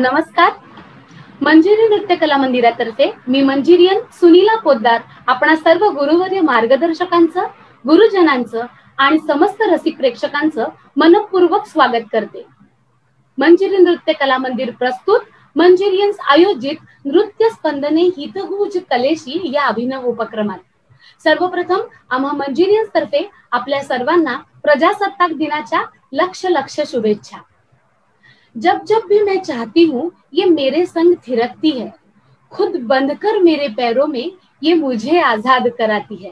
नमस्कार. मंजिरी नृत्य कला मंदिरातर्फे मी मंजिरियन सुनीला पोद्दार आपणा सर्व गुरुवर्य मार्गदर्शकांचं, गुरुजनांचं आणि समस्त रसिक प्रेक्षकांचं मनपूर्वक स्वागत करते. मंजिरी नृत्य कला मंदिर प्रस्तुत मंजिरियन्स आयोजित नृत्य स्पंदने हितगुज कलेशी या अभिनव उपक्रमात सर्वप्रथम आम्हा मंजिरियन्स तर्फे आपल्या सर्वांना प्रजासत्ताक दिनाच्या लक्ष लक्ष शुभेच्छा. जब जब भी मैं चाहती हूँ ये मेरे संग थिरकती है, खुद बंधकर मेरे पैरों में ये मुझे आजाद कराती है.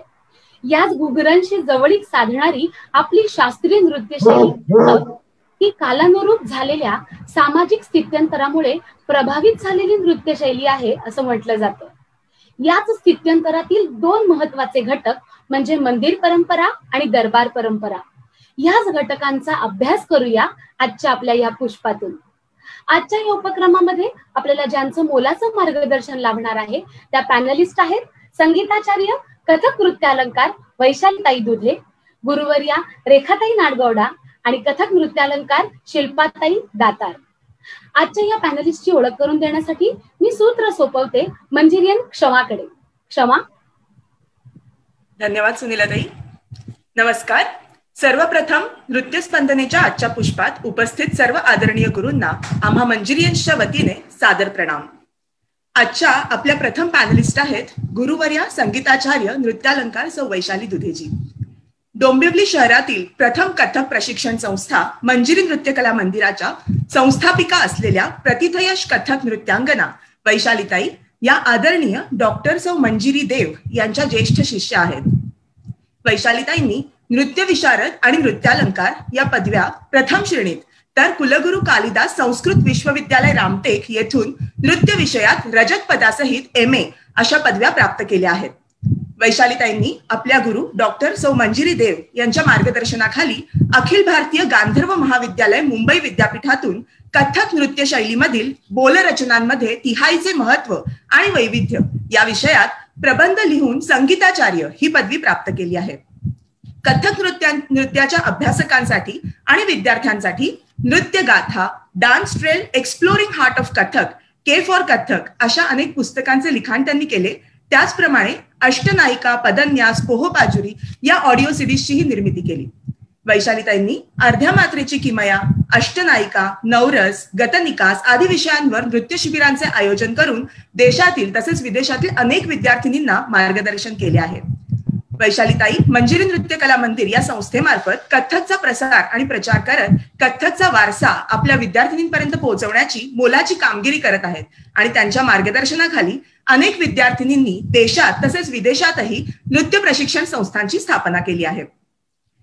याच घुगरांशी जवळीक साधणारी आपली शास्त्रीय नृत्यशैली ही कालानुरूप झालेल्या सामाजिक स्थित्यंतरामुळे प्रभावित झालेली नृत्यशैली आहे असं म्हटलं जातं. याच स्थित्यंतरातील दोन महत्वाचे घटक म्हणजे मंदिर परंपरा आणि दरबार परंपरा. याच घटकांचा अभ्यास करूया आजच्या आपल्या या पुष्पातून. आजच्या या उपक्रमामध्ये आपल्याला ज्यांचं मोलाचं मार्गदर्शन लाभणार आहे त्या पॅनलिस्ट आहेत संगीताचार्य कथक नृत्यालंकार वैशालीताई दुधे, गुरुवर्या रेखाताई नाडगौडा आणि कथक नृत्यालंकार शिल्पाताई दातार. आजच्या या पॅनलिस्टची ओळख करून देण्यासाठी मी सूत्र सोपवते मंजिरियन क्षमाकडे. क्षमा. धन्यवाद सुनीलाताई. नमस्कार. सर्वप्रथम नृत्य स्पंदनेच्या आजच्या पुष्पात उपस्थित सर्व आदरणीय गुरूंना आम्हा मंजिरियन्सच्या वतीने सादर प्रणाम. आजच्या आपल्या प्रथम पॅनलिस्ट आहेत गुरुवर्या संगीताचार्य नृत्यालंकार सौ वैशाली दुधेजी. डोंबिवली शहरातील प्रथम कथक प्रशिक्षण संस्था मंजिरी नृत्य कला मंदिराच्या संस्थापिका असलेल्या प्रतिथयश कथक नृत्यांगना वैशालीताई या आदरणीय डॉक्टर सौ मंजिरी देव यांच्या ज्येष्ठ शिष्य आहेत. वैशालीताईंनी नृत्य विशारद आणि नृत्यालंकार या पदव्या प्रथम श्रेणीत तर कुलगुरू कालिदास संस्कृत विश्वविद्यालय रामटेक येथून नृत्य विषयात रजत पदासहित MA अशा पदव्या प्राप्त केल्या आहेत. वैशालीताईंनी आपल्या गुरु डॉक्टर सौ मंजिरी देव यांच्या मार्गदर्शनाखाली अखिल भारतीय गांधर्व महाविद्यालय मुंबई विद्यापीठातून कथक नृत्य शैलीमधील बोलरचनांमध्ये तिहाईचे महत्व आणि वैविध्य या विषयात प्रबंध लिहून संगीताचार्य ही पदवी प्राप्त केली आहे. कथक नृत्याच्या अभ्यासकांसाठी आणि विद्यार्थ्यांसाठी नृत्य गाथा, dance trail, exploring heart of Kathak, K for Kathak अशा अनेक पुस्तकांचे लिखाण त्यांनी केले. त्याचप्रमाणे अष्टनायिका, पदन्यास, पोहोपाजुरी या ऑडिओ सिडीजचीही निर्मिती केली. वैशालीताईंनी अर्ध्या मात्रेची किमया, अष्टनायिका, नवरस, गतनिकास आदी विषयांवर नृत्य शिबिरांचे आयोजन करून देशातील तसेच विदेशातील अनेक विद्यार्थिनींना मार्गदर्शन केले आहे. वैशालीताई मंजिरी नृत्य कला मंदिर या संस्थेमार्फत कथकचा प्रसार आणि प्रचार करत कथकचा वारसा आपल्या विद्यार्थिनींपर्यंत पोहोचवण्याची मोलाची कामगिरी करत आहेत आणि त्यांच्या मार्गदर्शनाखाली अनेक विद्यार्थिनींनी देशात तसेच विदेशातही नृत्य प्रशिक्षण संस्थांची स्थापना केली आहे.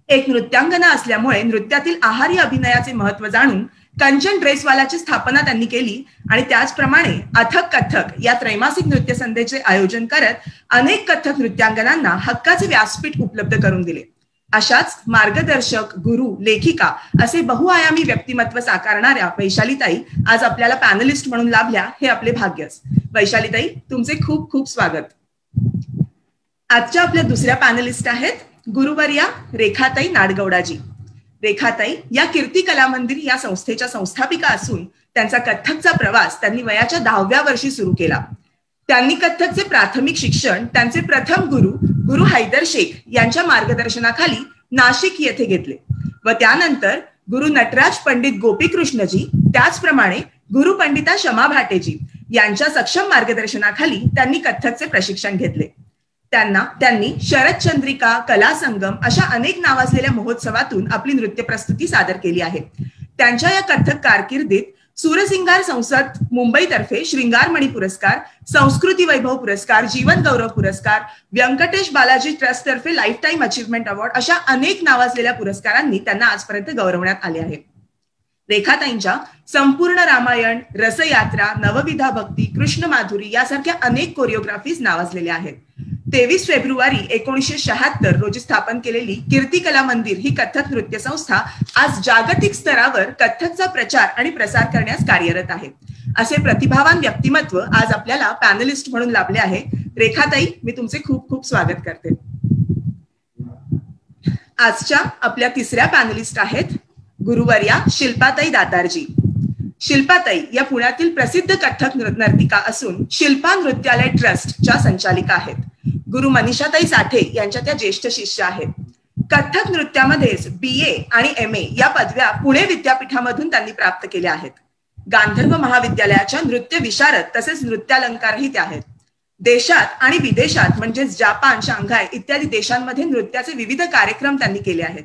एक नृत्यांगना असल्यामुळे नृत्यातील आहारी अभिनयाचे महत्व जाणून कंचन ड्रेसवालाची स्थापना त्यांनी केली आणि त्याचप्रमाणे अथक कथक या त्रैमासिक नृत्य संध्येचे आयोजन करत अनेक कथक नृत्यांगनांना हक्काचे व्यासपीठ उपलब्ध करून दिले. अशाच मार्गदर्शक, गुरु, लेखिका असे बहुआयामी व्यक्तिमत्व साकारणाऱ्या वैशालीताई आज आपल्याला पॅनलिस्ट म्हणून लाभल्या हे आपले भाग्यच. वैशालीताई, तुमचे खूप खूप स्वागत. आजच्या आपल्या दुसऱ्या पॅनलिस्ट आहेत गुरुवर्या रेखाताई नाडगौडाजी. रेखाताई या कीर्ती कला मंदिर या संस्थेच्या संस्थापिका असून त्यांचा कथकचा प्रवास त्यांनी वयाच्या 10व्या वर्षी सुरू केला. त्यांनी कथकचे प्राथमिक शिक्षण त्यांचे प्रथम गुरु हैदर शेख यांच्या मार्गदर्शनाखाली नाशिक येथे घेतले व त्यानंतर गुरु नटराज पंडित गोपीकृष्णजी, त्याचप्रमाणे गुरु पंडिता शमा भाटेजी यांच्या सक्षम मार्गदर्शनाखाली त्यांनी कथकचे प्रशिक्षण घेतले. त्यांनी शरदचंद्रिका, कला संगम अशा अनेक नावाजलेल्या महोत्सवातून आपली नृत्य प्रस्तुती सादर केली आहे. त्यांच्या या कथक कारकिर्दीत सूरसिंगार संसद मुंबईतर्फे श्रृंगारमणी पुरस्कार, संस्कृती वैभव पुरस्कार, जीवन गौरव पुरस्कार, व्यंकटेश बालाजी ट्रस्ट तर्फे लाईफ टाईम अचीवमेंट अवॉर्ड अशा अनेक नावाजलेल्या पुरस्कारांनी त्यांना आजपर्यंत गौरवण्यात आले आहे. रेखाताईंच्या संपूर्ण रामायण, रसयात्रा, नवविधा भक्ती, कृष्ण माधुरी यासारख्या अनेक कोरिओग्राफीज नावाजलेल्या आहेत. 23 फेब्रुवारी 1976 रोजी स्थापन केलेली कीर्ती कला मंदिर ही कथक नृत्य संस्था आज जागतिक स्तरावर कथकचा प्रचार आणि प्रसार करण्यास कार्यरत आहे. असे प्रतिभावान व्यक्तिमत्व आज आपल्याला पॅनलिस्ट म्हणून लाभले आहे. रेखाताई, मी तुमचे खूप खूप स्वागत करते. आजच्या आपल्या तिसऱ्या पॅनलिस्ट आहेत गुरुवर्या शिल्पाताई दातारजी. शिल्पाताई या पुण्यातील प्रसिद्ध कथ्थक नर्तिका असून शिल्पा नृत्यालय ट्रस्टच्या संचालिका आहेत. गुरु मनीषाताई साठे यांच्या त्या ज्येष्ठ शिष्य आहेत. कथ्थक नृत्यामध्येच BA आणि MA या पदव्या पुणे विद्यापीठामधून त्यांनी प्राप्त केल्या आहेत. गांधर्व महाविद्यालयाच्या नृत्य विशारद तसेच नृत्यालंकारही त्या आहेत. देशात आणि विदेशात म्हणजेच जापान, शांघाय इत्यादी देशांमध्ये नृत्याचे विविध कार्यक्रम त्यांनी केले आहेत.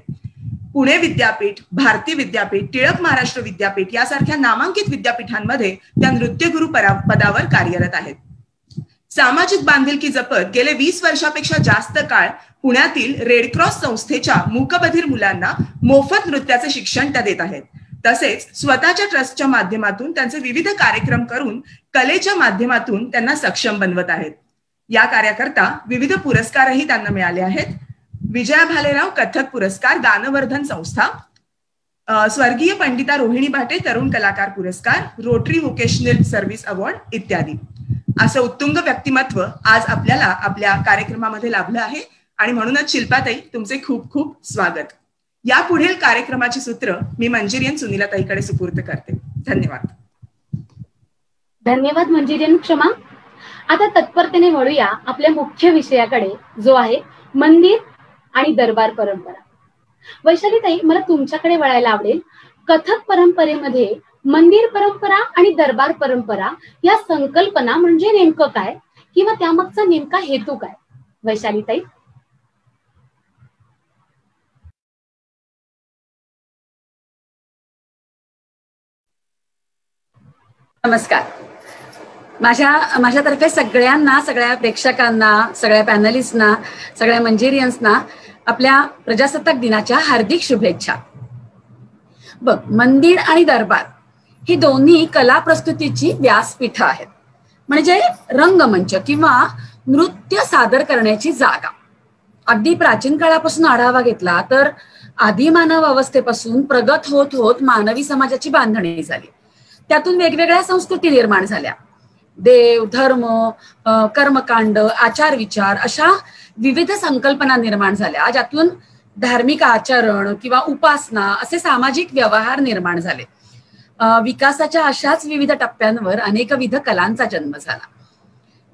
पुणे विद्यापीठ, भारती विद्यापीठ, टिळक महाराष्ट्र विद्यापीठ यासारख्या नामांकित विद्यापीठांमध्ये त्या नृत्यगुरु पदावर कार्यरत आहेत. सामाजिक बांधिलकी जपत गेले 20 वर्षापेक्षा जास्त काळ पुण्यातील रेड क्रॉस संस्थेच्या मूकबधिर मुलांना मोफत नृत्याचे शिक्षण त्या देत आहेत. तसेच स्वतःच्या ट्रस्टच्या माध्यमातून त्यांचे विविध कार्यक्रम करून कलेच्या माध्यमातून त्यांना सक्षम बनवत आहेत. या कार्याकरता विविध पुरस्कारही त्यांना मिळाले आहेत. विजया भालेराव कथ्थक पुरस्कार, गानवर्धन संस्था, स्वर्गीय पंडिता रोहिणी भाटे तरुण कलाकार पुरस्कार, रोटरी व्होकेशनल सर्व्हिस अवॉर्ड इत्यादी असं उत्तुंग व्यक्तिमत्व आज आपल्याला आपल्या कार्यक्रमामध्ये लाभलं आहे आणि म्हणूनच शिल्पाताई तुमचे खूप खूप स्वागत. या पुढील कार्यक्रमाची सूत्र मी मंजिरियन सुनीलाताईकडे सुपूर्द करते. धन्यवाद. धन्यवाद मंजिरियन क्षमा. आता तत्परतेने वळूया आपल्या मुख्य विषयाकडे, जो आहे मंदिर आणि दरबार परंपरा. वैशालीताई, मला तुमच्याकडे वळायला आवडेल. कथक परंपरेमध्ये मंदिर परंपरा आणि दरबार परंपरा या संकल्पना म्हणजे नेमकं काय किंवा त्यामागचा नेमका हेतू काय? वैशालीताई. नमस्कार. माझ्यातर्फे सगळ्यांना, सगळ्या प्रेक्षकांना, सगळ्या पॅनलिस्टना, सगळ्या मंजिरियन्सना आपल्या प्रजासत्ताक दिनाच्या हार्दिक शुभेच्छा. बघ, मंदिर आणि दरबार ही दोन्ही कला प्रस्तुतीची व्यासपीठ आहेत, म्हणजे रंगमंच किंवा नृत्य सादर करण्याची जागा. अगदी प्राचीन काळापासून आढावा घेतला तर आदिमानव अवस्थेपासून प्रगत होत होत मानवी समाजाची बांधणी झाली. त्यातून वेगवेगळ्या संस्कृती निर्माण झाल्या. देव, धर्म, कर्मकांड, आचार विचार अशा विविध संकल्पना निर्माण झाल्या, ज्यातून धार्मिक आचरण किंवा उपासना असे सामाजिक व्यवहार निर्माण झाले. विकासाच्या अशाच विविध टप्प्यांवर अनेकविध कलांचा जन्म झाला.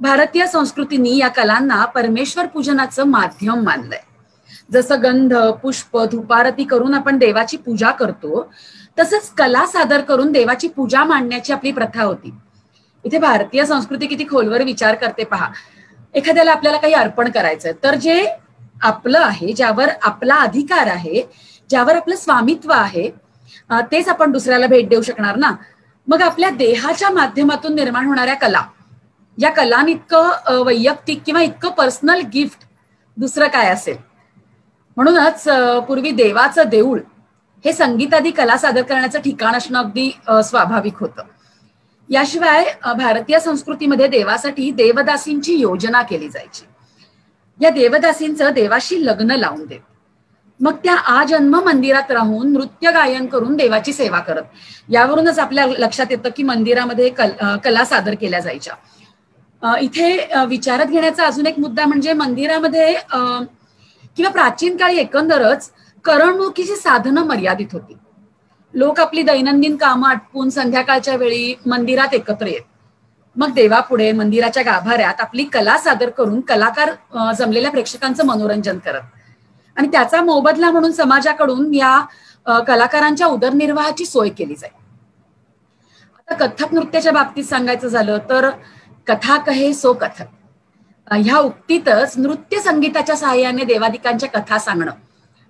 भारतीय संस्कृतींनी या कलांना परमेश्वर पूजनाचं माध्यम मानलंय. जसं गंध, पुष्प, धुपारती करून आपण देवाची पूजा करतो, तसंच कला सादर करून देवाची पूजा मांडण्याची आपली प्रथा होती. इथे भारतीय संस्कृती किती खोलवर विचार करते पहा. एखाद्याला आपल्याला काही अर्पण करायचंय तर जे आपलं आहे, ज्यावर आपला अधिकार आहे, ज्यावर आपलं स्वामित्व आहे, तेच आपण दुसऱ्याला भेट देऊ शकणार ना. मग आपल्या देहाच्या माध्यमातून निर्माण होणाऱ्या कला, या कलांइतकं वैयक्तिक किंवा इतकं पर्सनल गिफ्ट दुसरं काय असेल. म्हणूनच पूर्वी देवाचं देऊळ हे संगीतादी कला सादर करण्याचं ठिकाण असणं अगदी स्वाभाविक होतं. याशिवाय भारतीय संस्कृतीमध्ये देवासाठी देवदासींची योजना केली जायची. या देवदासींचं देवाशी लग्न लावून देत, मग त्या आजन्म मंदिरात राहून नृत्य गायन करून देवाची सेवा करत. यावरूनच आपल्या लक्षात येतं की मंदिरामध्ये कला सादर केल्या जायच्या. इथे विचारात घेण्याचा अजून एक मुद्दा म्हणजे मंदिरामध्ये किंवा प्राचीन काळी एकंदरच करमणुकीची साधनं मर्यादित होती. लोक आपली दैनंदिन कामं आटपून संध्याकाळच्या वेळी मंदिरात एकत्र येत. मग देवापुढे मंदिराच्या गाभाऱ्यात आपली कला सादर करून कलाकार जमलेल्या प्रेक्षकांचं मनोरंजन करत आणि त्याचा मोबदला म्हणून समाजाकडून या कलाकारांच्या उदरनिर्वाहाची सोय केली जाईल. आता कथक नृत्याच्या बाबतीत सांगायचं झालं तर कथा कहे सो कथक, ह्या उक्तीतच नृत्य संगीताच्या सहाय्याने देवादिकांच्या कथा सांगणं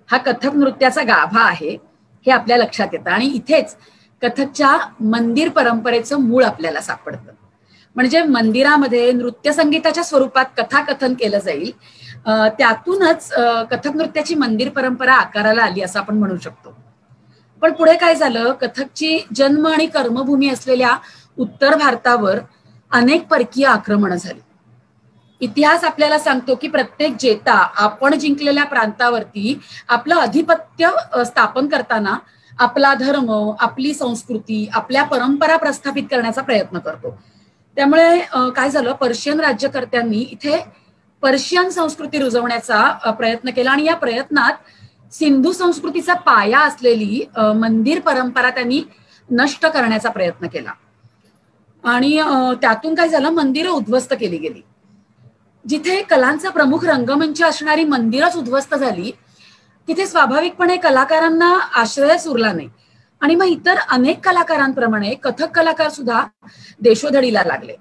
हा कथक नृत्याचा गाभा आहे हे आपल्या लक्षात येतं. आणि इथेच कथकच्या मंदिर परंपरेचं मूळ आपल्याला सापडतं. म्हणजे मंदिरामध्ये नृत्य संगीताच्या स्वरूपात कथाकथन केलं जाईल, त्यातूनच कथक नृत्याची मंदिर परंपरा आकाराला आली असं आपण म्हणू शकतो. पण पुढे काय झालं, कथकची जन्म आणि कर्मभूमी असलेल्या उत्तर भारतावर अनेक परकीय आक्रमणं झाली. इतिहास आपल्याला सांगतो की प्रत्येक जेता आपण जिंकलेल्या प्रांतावरती आपलं अधिपत्य स्थापन करताना आपला धर्म, आपली संस्कृती, आपल्या परंपरा प्रस्थापित करण्याचा प्रयत्न करतो. त्यामुळे काय झालं, पर्शियन राज्यकर्त्यांनी इथे पर्शियन संस्कृती रुजवण्याचा प्रयत्न केला आणि या प्रयत्नात सिंधू संस्कृतीचा पाया असलेली मंदिर परंपरा त्यांनी नष्ट करण्याचा प्रयत्न केला आणि त्यातून काय झालं, मंदिरं उद्ध्वस्त केली गेली. जिथे कलांचा प्रमुख रंगमंच असणारी मंदिरच उद्ध्वस्त झाली, तिथे स्वाभाविकपणे कलाकारांना आश्रयच उरला नाही. आणि मग इतर अनेक कलाकारांप्रमाणे कथक कलाकार सुद्धा देशोधडीला लागले.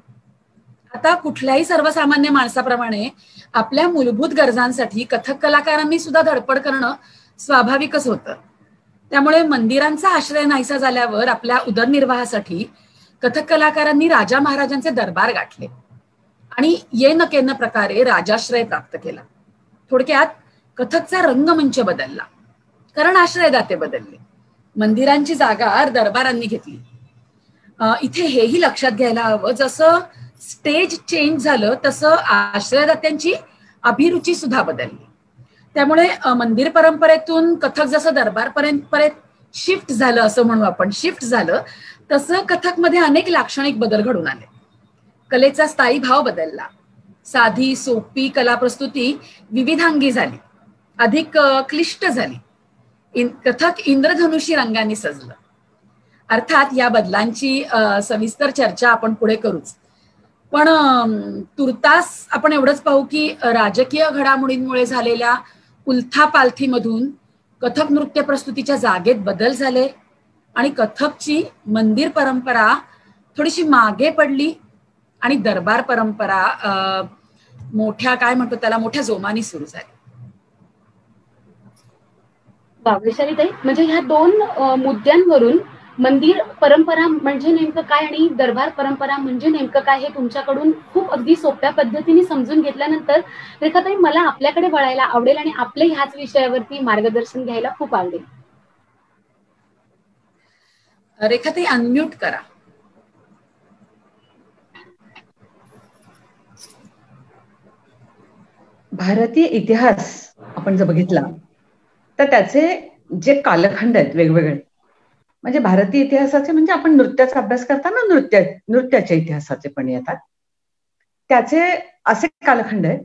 आता कुठल्याही सर्वसामान्य माणसाप्रमाणे आपल्या मूलभूत गरजांसाठी कथक कलाकारांनी सुद्धा धडपड करणं स्वाभाविकच होतं. त्यामुळे मंदिरांचा आश्रय नाहीसा झाल्यावर आपल्या उदरनिर्वाहासाठी कथक कलाकारांनी राजा महाराजांचे दरबार गाठले आणि ये न केन प्रकारे राजाश्रय प्राप्त केला. थोडक्यात कथकचा रंगमंच बदलला, कारण आश्रयदाते बदलले. मंदिरांची जागा दरबारांनी घेतली. इथे हेही लक्षात घ्यायला हवं, जसं स्टेज चेंज झालं तसं आश्रयदात्यांची अभिरुची सुद्धा बदलली. त्यामुळे मंदिर परंपरेतून कथक जसं दरबार परंपरेत शिफ्ट झालं, असं म्हणू आपण, शिफ्ट झालं, तसं कथकमध्ये अनेक लाक्षणिक बदल घडून आले. कलेचा स्थायी भाव बदलला. साधी सोपी कला प्रस्तुती विविधांगी झाली, अधिक क्लिष्ट झाली. कथक इंद्रधनुषी रंगांनी सजलं. अर्थात या बदलांची सविस्तर चर्चा आपण पुढे करूच, पण तुर्तास आपण एवढंच पाहू की राजकीय घडामोडींमुळे झालेल्या उलथापालथीमधून कथक नृत्य प्रस्तुतीच्या जागेत बदल झाले आणि कथकची मंदिर परंपरा थोडीशी मागे पडली आणि दरबार परंपरा मोठ्या, काय म्हणतो त्याला, मोठ्या जोमाने सुरू झाली. वैशालीताई, म्हणजे ह्या दोन मुद्द्यांवरून मंदिर परंपरा म्हणजे नेमकं काय आणि दरबार परंपरा म्हणजे नेमकं काय हे तुमच्याकडून खूप अगदी सोप्या पद्धतीने समजून घेतल्यानंतर रेखाताई, मला आपल्याकडे वळायला आवडेल आणि आपले ह्याच विषयावरती मार्गदर्शन घ्यायला खूप आवडेल. रेखाताई, अनम्यूट करा. भारतीय इतिहास आपण जर बघितला तर त्याचे जे कालखंड आहेत वेगवेगळे, म्हणजे भारतीय इतिहासाचे म्हणजे आपण नृत्याचा अभ्यास करताना नृत्याच्या इतिहासाचे पण येतात. त्याचे असे कालखंड आहेत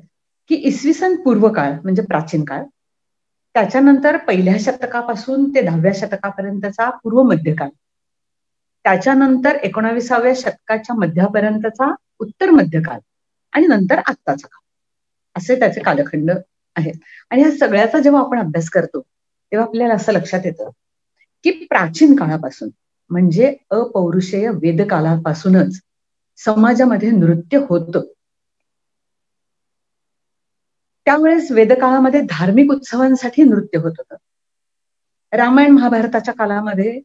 की इसवी सन पूर्व काळ म्हणजे प्राचीन काळ, त्याच्यानंतर पहिल्या शतकापासून ते 10व्या शतकापर्यंतचा पूर्व मध्यकाळ, त्याच्यानंतर 19व्या शतकाच्या मध्यापर्यंतचा उत्तर मध्यकाळ आणि नंतर आत्ताचा काळ, असे त्याचे कालखंड आहेत. आणि ह्या सगळ्याचा जेव्हा आपण अभ्यास करतो तेव्हा आपल्याला असं लक्षात येतं की प्राचीन काळापासून म्हणजे अपौरुषेय वेदकालापासूनच समाजामध्ये नृत्य होतं. त्यावेळेस वेदकाळामध्ये धार्मिक उत्सवांसाठी नृत्य होत होतं. रामायण महाभारताच्या काळामध्ये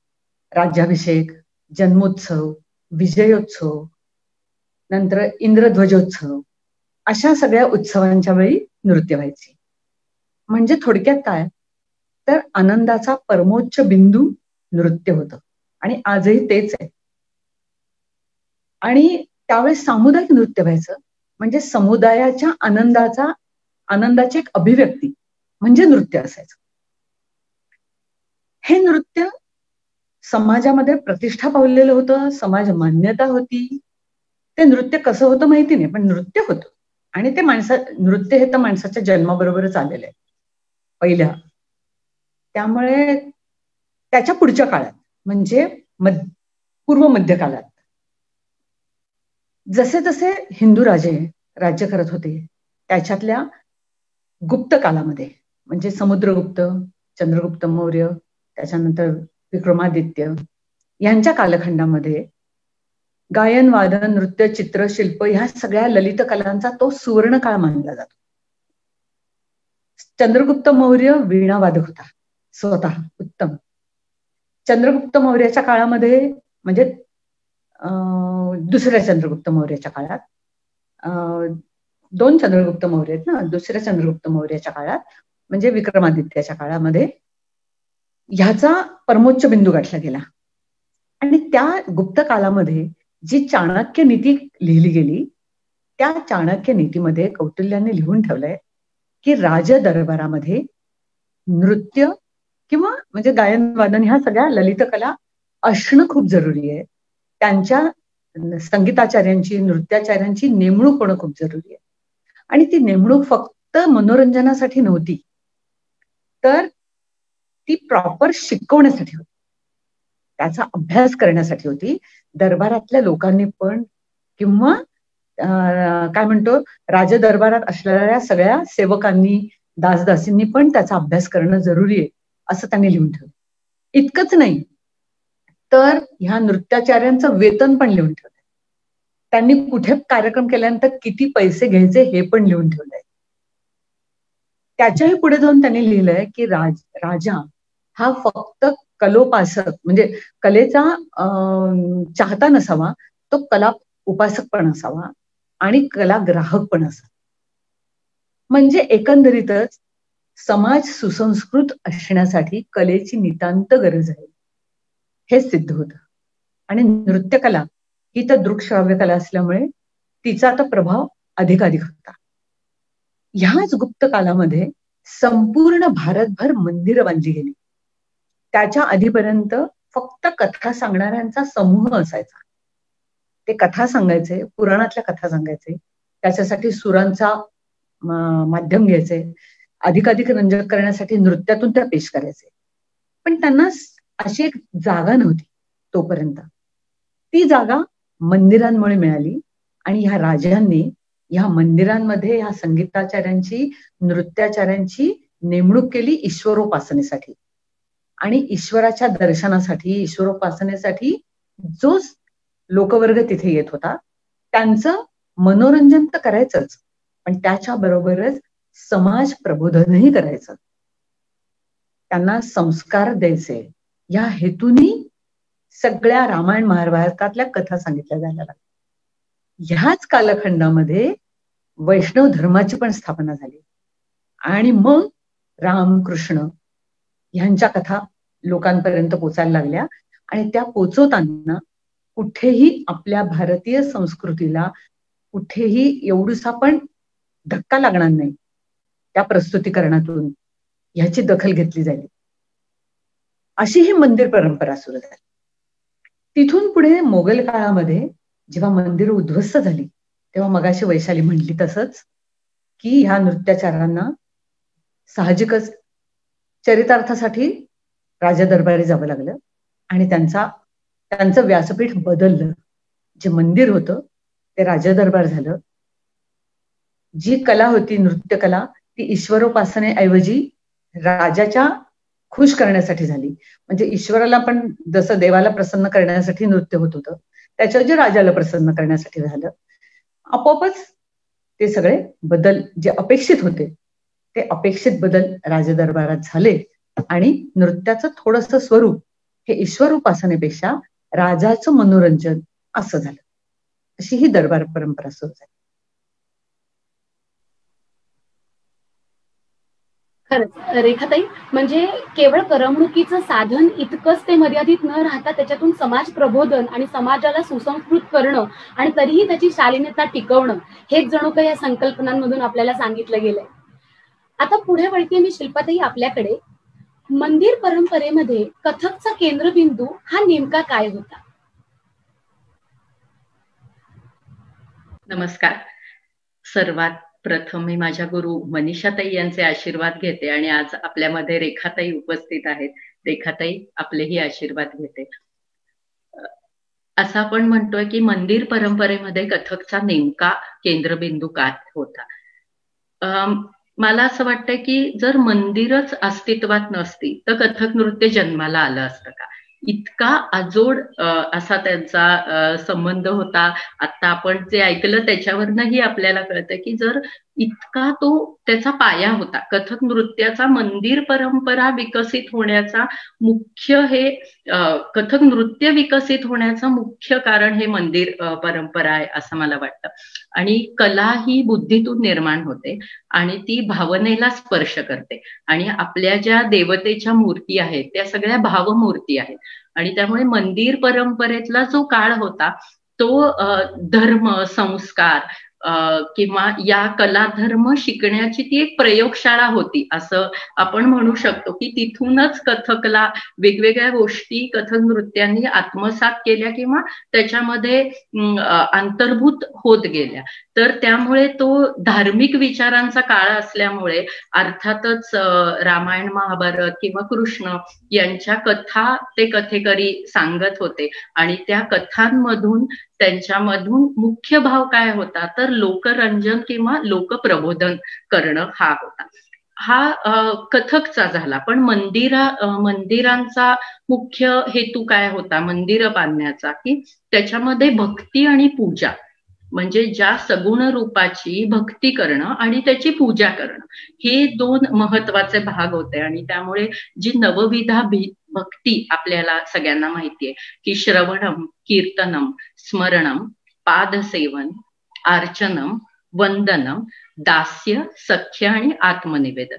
राज्याभिषेक, जन्मोत्सव, विजयोत्सव, नंतर इंद्रध्वजोत्सव, अशा सगळ्या उत्सवांच्या वेळी नृत्य व्हायचे. म्हणजे थोडक्यात काय तर आनंदाचा परमोच्च बिंदू नृत्य होतं आणि आजही तेच आहे. आणि त्यावेळेस सामुदायिक नृत्य व्हायचं, म्हणजे समुदायाच्या आनंदाची एक अभिव्यक्ती म्हणजे नृत्य असायचं. हे नृत्य समाजामध्ये प्रतिष्ठा पावलेलं होतं, समाज मान्यता होती. ते नृत्य कसं होतं माहिती नाही, पण नृत्य होतं. आणि ते नृत्य हे तर माणसाच्या जन्माबरोबरच आलेलं आहे पहिल्या. त्यामुळे त्याच्या पुढच्या काळात म्हणजे पूर्व मध्य काळात जसे जसे हिंदू राजे राज्य करत होते, त्याच्यातल्या गुप्त कालामध्ये म्हणजे समुद्रगुप्त, चंद्रगुप्त मौर्य, त्याच्यानंतर विक्रमादित्य यांच्या कालखंडामध्ये गायन, वादन, नृत्य, चित्र, शिल्प ह्या सगळ्या ललित कलांचा तो सुवर्ण काळ मानला जातो. चंद्रगुप्त मौर्य वीणावादक होता स्वतः उत्तम. चंद्रगुप्त मौर्याच्या काळामध्ये म्हणजे दुसऱ्या चंद्रगुप्त मौर्याच्या काळात, 2 चंद्रगुप्त मौर्य आहेत ना, दुसऱ्या चंद्रगुप्त मौर्याच्या काळात म्हणजे विक्रमादित्याच्या काळामध्ये ह्याचा परमोच्च बिंदू गाठला गेला. आणि त्या गुप्त काळामध्ये जी चाणक्य नीती लिहिली गेली, त्या चाणक्य नीतीमध्ये कौटिल्याने लिहून ठेवलंय की राज दरबारामध्ये नृत्य किंवा म्हणजे गायन वादन ह्या सगळ्या ललित कला असणं खूप जरुरी आहे. त्यांच्या संगीताचार्यांची, नृत्याचार्यांची नेमणूक होणं खूप जरुरी आहे. आणि ती नेमणूक फक्त मनोरंजनासाठी नव्हती, तर ती प्रॉपर शिकवण्यासाठी होती. त्याचा अभ्यास करण्यासाठी होती. दरबारातल्या लोकांनी पण किंवा काय म्हणतो राजदरबारात असलेल्या सगळ्या सेवकांनी दासदासींनी पण त्याचा अभ्यास करणं जरुरी आहे असं त्यांनी लिहून ठेवलं. इतकंच नाही तर ह्या नृत्याचार्यांचं वेतन पण लिहून ठेवलंय. त्यांनी कुठे कार्यक्रम केल्यानंतर किती पैसे घ्यायचे हे पण लिहून ठेवलंय. त्याच्याही पुढे जाऊन त्यांनी लिहिलंय की राजा हा फक्त कलोपासक म्हणजे कलेचा चाहता नसावा, तो कला उपासक पण असावा आणि कला ग्राहक पण असावा. म्हणजे एकंदरीतच समाज सुसंस्कृत असण्यासाठी कलेची नितांत गरज आहे हे सिद्ध होतं. आणि नृत्यकला ही तर दृकश्राव्य कला असल्यामुळे तिचा तर प्रभाव अधिकाधिक होता. ह्याच गुप्त कालामध्ये संपूर्ण भारतभर मंदिरं बांधली गेली. त्याच्या आधीपर्यंत फक्त कथा सांगणाऱ्यांचा समूह असायचा. ते कथा सांगायचे, पुराणातल्या कथा सांगायचे, त्याच्यासाठी सुरांचा माध्यम घ्यायचे, अधिकाधिक रंजक करण्यासाठी नृत्यातून त्या पेश करायचे. पण त्यांना अशी एक जागा नव्हती तोपर्यंत. ती जागा मंदिरांमुळे मिळाली आणि ह्या राजांनी ह्या मंदिरांमध्ये ह्या संगीताचार्यांची नृत्याचार्यांची नेमणूक केली ईश्वरोपासनेसाठी. आणि ईश्वराच्या दर्शनासाठी ईश्वरोपासनेसाठी जो लोकवर्ग तिथे येत होता त्यांचं मनोरंजन तर करायचंच, पण त्याच्या बरोबरच समाज प्रबोधनही करायचं, त्यांना संस्कार द्यायचे. या हेतूनी सगळ्या रामायण महाभारतातल्या कथा सांगितल्या जायला लागल्या. ह्याच कालखंडामध्ये वैष्णव धर्माची पण स्थापना झाली आणि मग रामकृष्ण ह्यांच्या कथा लोकांपर्यंत पोचायला लागल्या आणि त्या पोचवताना कुठेही आपल्या भारतीय संस्कृतीला कुठेही एवढूसा पण धक्का लागणार नाही त्या प्रस्तुतीकरणातून, ह्याची दखल घेतली जाईल. अशी ही मंदिर परंपरा सुरू झाली. तिथून पुढे मोगल काळामध्ये जेव्हा मंदिरं उद्ध्वस्त झाली तेव्हा मगाशी वैशाली म्हटली तसंच की ह्या नृत्याचारांना साहजिकच चरितार्थासाठी राजा दरबारी जावं लागलं आणि त्यांचं व्यासपीठ बदललं. जे मंदिर होतं ते राजा दरबार झालं. जी कला होती नृत्यकला ती ईश्वरोपासनेऐवजी राजाच्या खुश करण्यासाठी झाली. म्हणजे ईश्वराला पण जसं देवाला प्रसन्न करण्यासाठी नृत्य होत होतं त्याच्याऐवजी राजाला प्रसन्न करण्यासाठी झालं. आपोआपच ते सगळे बदल जे अपेक्षित होते ते अपेक्षित बदल राजदरबारात झाले आणि नृत्याचं थोडंसं स्वरूप हे ईश्वरोपासनेपेक्षा राजाचं मनोरंजन असं झालं. अशी ही दरबार परंपरा सुरू झाली. खरंच रेखाताई, म्हणजे केवळ करमणुकीचं साधन इतकंच ते मर्यादित न राहता त्याच्यातून समाज प्रबोधन आणि समाजाला सुसंस्कृत करणं आणि तरीही त्याची शालीनता टिकवणं हेच जणू काही या संकल्पनांमधून आपल्याला सांगितलं गेलंय. आता पुढे वळते मी शिल्पाताई आपल्याकडे. मंदिर परंपरेमध्ये कथकचा केंद्रबिंदू हा नेमका काय होता? नमस्कार. सर्वात प्रथम मी माझ्या गुरु मनीषाताई यांचे आशीर्वाद घेते आणि आज आपल्यामध्ये रेखाताई उपस्थित आहेत. रेखाताई आपलेही आशीर्वाद घेते. असं आपण म्हणतोय की मंदिर परंपरेमध्ये कथकचा नेमका केंद्रबिंदू काय होता. मला असं वाटतं की जर मंदिरच अस्तित्वात नसती तर कथक नृत्य जन्माला आलं असतं का? इतका अजोड असा त्यांचा संबंध होता. आता आपण जे ऐकलं त्याच्यावरनही आपल्याला कळतं की जर इतका तो त्याचा पाया होता. कथक नृत्याचा मंदिर परंपरा विकसित होण्याचा मुख्य हे कथक नृत्य विकसित होण्याचं मुख्य कारण हे मंदिर परंपरा आहे असं मला वाटतं. आणि कला ही बुद्धीतून निर्माण होते आणि ती भावनेला स्पर्श करते आणि आपल्या ज्या देवतेच्या मूर्ती आहेत त्या सगळ्या भावमूर्ती आहेत आणि त्यामुळे मंदिर परंपरेतला जो काळ होता तो धर्म संस्कार किंवा या कला धर्म शिकण्याची ती एक प्रयोगशाळा होती असं आपण म्हणू शकतो की तिथूनच कथकला वेगवेगळ्या गोष्टी कथक नृत्यांनी आत्मसात केल्या किंवा त्याच्यामध्ये अंतर्भूत होत गेल्या. तर त्यामुळे तो धार्मिक विचारांचा काळ असल्यामुळे अर्थातच रामायण महाभारत किंवा कृष्ण यांच्या कथा ते कथेकरी सांगत होते आणि त्या कथांमधून त्यांच्यामधून मुख्य भाव काय होता तर लोकरंजन किंवा लोकप्रबोधन करणं हा होता. हा कथकचा झाला. पण मंदिरांचा मुख्य हेतू काय होता मंदिरं बांधण्याचा की त्याच्यामध्ये भक्ती आणि पूजा म्हणजे ज्या सगुण रूपाची भक्ती करणं आणि त्याची पूजा करणं हे दोन महत्वाचे भाग होते. आणि त्यामुळे जी नवविधा भक्ती आपल्याला सगळ्यांना माहितीये की श्रवणम, कीर्तनम, स्मरणम, पादसेवन, अर्चनम, वंदनम, दास्य, सख्य आणि आत्मनिवेदन.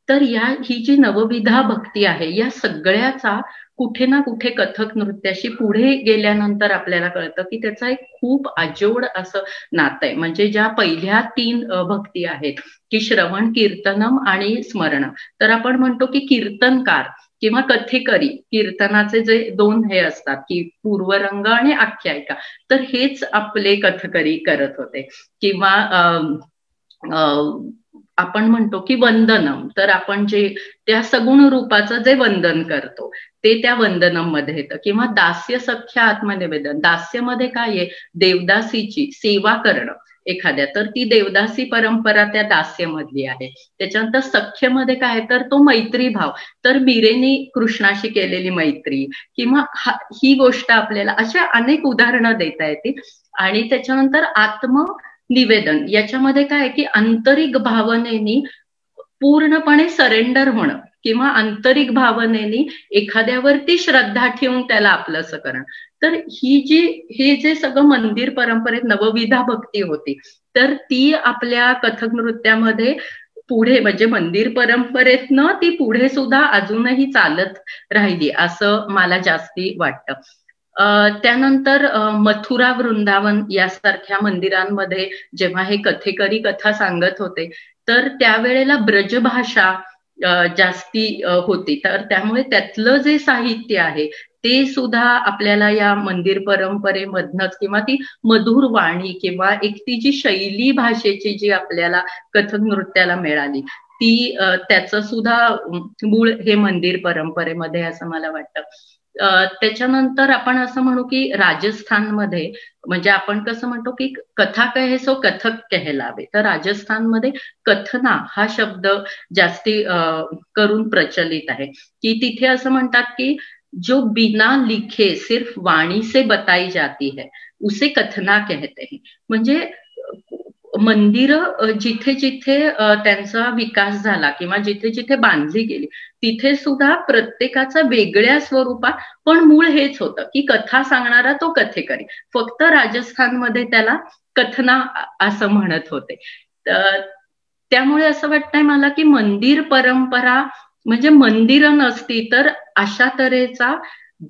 तर ही जी नवविधा भक्ती आहे या सगळ्याचा कुठे ना कुठे कथक नृत्याशी पुढे गेल्यानंतर आपल्याला कळतं की त्याचा एक खूप अजोड असं नातं आहे. म्हणजे ज्या पहिल्या 3 भक्ती आहेत की श्रवण, कीर्तनम आणि स्मरण, तर आपण म्हणतो की कीर्तनकार किंवा कथेकरी कीर्तनाचे जे 2 हे असतात की पूर्वरंग आणि आख्यायिका, तर हेच आपले कथकरी करत होते. किंवा आपण म्हणतो की वंदनम, तर आपण जे त्या सगुण रूपाचं जे वंदन करतो ते त्या वंदनम मध्ये येतं. किंवा दास्य, सख्य, आत्मनिवेदन, दास्यमध्ये काय आहे देवदासीची सेवा करणं एखाद्या, तर ती देवदासी परंपरा त्या दास्यमधली आहे. त्याच्यानंतर सख्यमध्ये काय तर तो मैत्री भाव, तर मीरेनी कृष्णाशी केलेली मैत्री किंवा ही गोष्ट आपल्याला अशा अनेक उदाहरणं देता येतील. आणि त्याच्यानंतर आत्मनिवेदन याच्यामध्ये काय की आंतरिक भावनेनी पूर्णपणे सरेंडर होणं किंवा आंतरिक भावनेनी एखाद्यावरती श्रद्धा ठेवून त्याला आपलंसं करणं. तर हे जे सगळं मंदिर परंपरेत नवविधा भक्ती होती तर ती आपल्या कथक नृत्यामध्ये पुढे म्हणजे मंदिर परंपरेतनं ती पुढे सुद्धा अजूनही चालत राहिली असं मला जास्ती वाटतं. त्यानंतर मथुरा, वृंदावन यासारख्या मंदिरांमध्ये जेव्हा हे कथेकरी कथा सांगत होते तर त्यावेळेला ब्रजभाषा जास्ती होती. तर त्यामुळे त्यातलं जे साहित्य आहे ते सुद्धा आपल्याला या मंदिर परंपरेमधनच किंवा ती मधुर वाणी किंवा एक ती जी शैली भाषेची जी आपल्याला कथक नृत्याला मिळाली ती त्याचं सुद्धा मूळ हे मंदिर परंपरेमध्ये असं मला वाटतं. त्याच्यानंतर आपण असं म्हणू की राजस्थानमध्ये म्हणजे आपण कसं म्हणतो की कथा कहे सो कथक कहलावे, तर राजस्थानमध्ये कथना हा शब्द जास्ती करून प्रचलित आहे की तिथे असं म्हणतात की जो बिना लिखे सिर्फ वाणी से बताई जाती है उसे कथना कहते हैं. म्हणजे मंदिरं जिथे जिथे त्यांचा विकास झाला किंवा जिथे जिथे बांधली गेली तिथे सुद्धा प्रत्येकाचा वेगळ्या स्वरूपात पण मूळ हेच होतं की कथा सांगणारा तो कथेकरी, फक्त राजस्थानमध्ये त्याला कथना असं म्हणत होते. त्यामुळे असं वाटतंय मला की मंदिर परंपरा म्हणजे मंदिरं नसती तर अशा तऱ्हेचा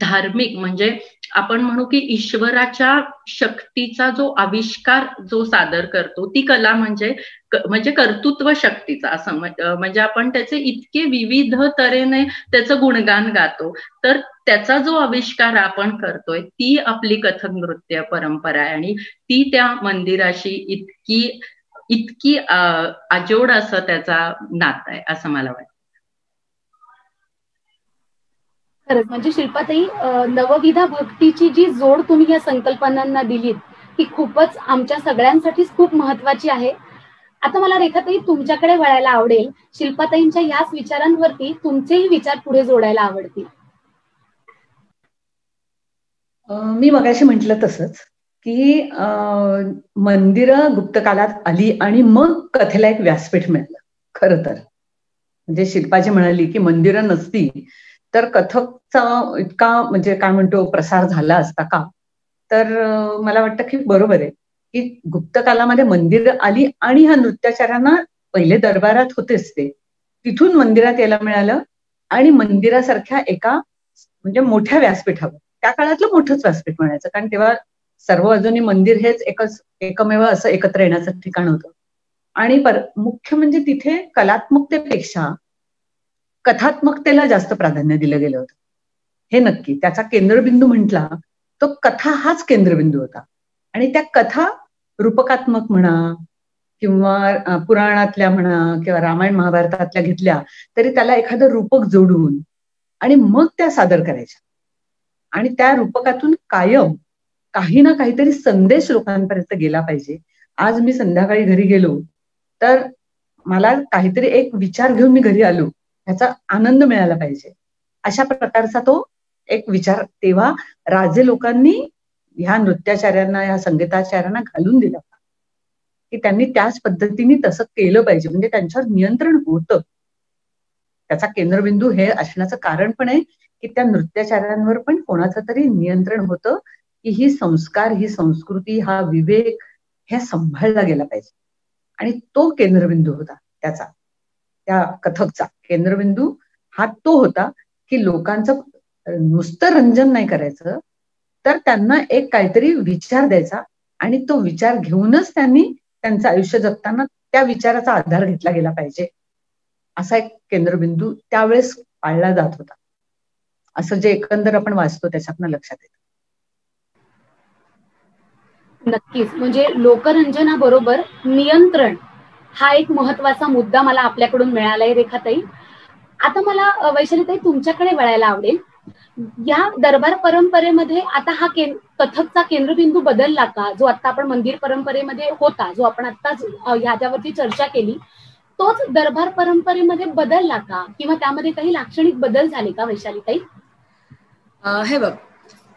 धार्मिक म्हणजे आपण म्हणू की ईश्वराच्या शक्तीचा जो आविष्कार जो सादर करतो ती कला म्हणजे कर्तृत्व शक्तीचा असं म्हणजे आपण त्याचे इतके विविध तऱ्हेने त्याचं गुणगान गातो तर त्याचा जो आविष्कार आपण करतोय ती आपली कथक नृत्य परंपरा आहे आणि ती त्या मंदिराशी इतकी अजोड असं त्याचा नातं आहे असं मला वाटतं. खरंच म्हणजे शिल्पाताई नवविधा भक्तीची जी जोड तुम्ही या संकल्पनांना दिलीत ती खूपच आमच्या सगळ्यांसाठीच खूप महत्वाची आहे. आता मला रेखाताई तुमच्याकडे वळायला आवडेल. शिल्पाताईंच्या याच विचारांवरती तुमचेही विचार पुढे जोडायला आवडतील. मी मगाशी म्हटलं तसंच की मंदिरं गुप्त काळात आली आणि मग कथेला एक व्यासपीठ मिळालं. खरं तर म्हणजे शिल्पाजी म्हणाली की मंदिरं नसती तर कथकचा इतका म्हणजे काय म्हणतो प्रसार झाला असता का, तर मला वाटतं की बरोबर आहे की गुप्त कालामध्ये मंदिरं आली आणि ह्या नृत्याचार्यांना पहिले दरबारात होतेच ते तिथून मंदिरात यायला मिळालं आणि मंदिरासारख्या एका म्हणजे मोठ्या व्यासपीठावर त्या काळातलं मोठंच व्यासपीठ म्हणायचं कारण तेव्हा सर्व अजूनही मंदिर हेच एकमेव असं एकत्र येण्याचं ठिकाण होतं. आणि मुख्य म्हणजे तिथे कलात्मकतेपेक्षा कथात्मकतेला जास्त प्राधान्य दिलं गेलं होतं हे नक्की. त्याचा केंद्रबिंदू म्हटला तो कथा हाच केंद्रबिंदू होता आणि त्या कथा रूपकात्मक म्हणा किंवा पुराणातल्या म्हणा किंवा रामायण महाभारतातल्या घेतल्या तरी त्याला एखादं रूपक जोडून आणि मग त्या सादर करायच्या आणि त्या रूपकातून कायम काही ना काहीतरी संदेश लोकांपर्यंत गेला पाहिजे. आज मी संध्याकाळी घरी गेलो तर मला काहीतरी एक विचार घेऊन मी घरी आलो ह्याचा आनंद मिळाला पाहिजे, अशा प्रकारचा तो एक विचार तेव्हा राजे लोकांनी ह्या नृत्याचार्यांना ह्या संगीताचार्यांना घालून दिला की त्यांनी त्याच पद्धतीने तसं केलं पाहिजे, म्हणजे त्यांच्यावर नियंत्रण होतं. त्याचा केंद्रबिंदू हे असण्याचं कारण पण आहे की त्या नृत्याचार्यांवर पण कोणाचं तरी नियंत्रण होतं की ही संस्कार, ही संस्कृती, हा विवेक हे सांभाळला गेला पाहिजे. आणि तो केंद्रबिंदू होता त्याचा, त्या कथकचा केंद्रबिंदू हा तो होता की लोकांचं नुसतं रंजन नाही करायचं तर त्यांना एक काहीतरी विचार द्यायचा आणि तो विचार घेऊनच त्यांनी त्यांचं आयुष्य जगताना त्या विचाराचा आधार घेतला गेला पाहिजे, असा एक केंद्रबिंदू त्यावेळेस पाळला जात होता, असं जे एकंदर आपण वाचतो त्याच्यातनं लक्षात येतं. नक्कीच, म्हणजे लोकरंजनाबरोबर नियंत्रण हा एक महत्वाचा मुद्दा मला आपल्याकडून मिळालाय रेखाताई. आता मला वैशालीताई तुमच्याकडे वळायला आवडेल. या दरबार परंपरेमध्ये आता हा कथकचा केंद्रबिंदू बदलला का? जो आता आपण मंदिर परंपरेमध्ये होता, जो आपण आत्ताच ह्याच्यावरती चर्चा केली, तोच दरबार परंपरेमध्ये बदलला का किंवा त्यामध्ये काही लाक्षणिक बदल झाले का वैशालीताई? हे बघ,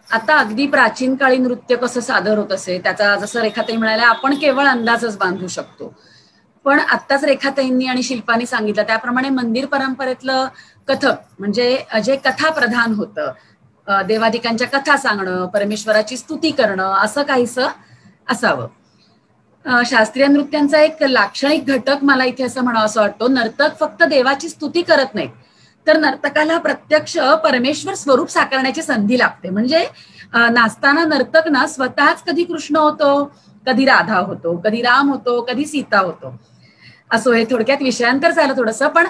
आता अगदी प्राचीन काळी नृत्य कसं सादर होत असे त्याचा जसं रेखाताई म्हणाल्या आपण केवळ अंदाजच बांधू शकतो, पण आत्ताच रेखाताईंनी आणि शिल्पानी सांगितलं त्याप्रमाणे मंदिर परंपरेतलं कथक म्हणजे जे कथा प्रधान होतं, देवादिकांच्या कथा सांगणं, परमेश्वराची स्तुती करणं, असं काहीसं असावं. शास्त्रीय नृत्यांचा एक लाक्षणिक घटक मला इथे असं म्हणावं असं वाटतो, नर्तक फक्त देवाची स्तुती करत नाहीत तर नर्तकाला प्रत्यक्ष परमेश्वर स्वरूप साकारण्याची संधी लाभते. म्हणजे नाचताना नर्तक ना स्वतःच कधी कृष्ण होतो, कधी राधा होतो, कधी राम होतो, कधी सीता होतो. असो, हे थोडक्यात विषयांतर झालं थोडंसं, पण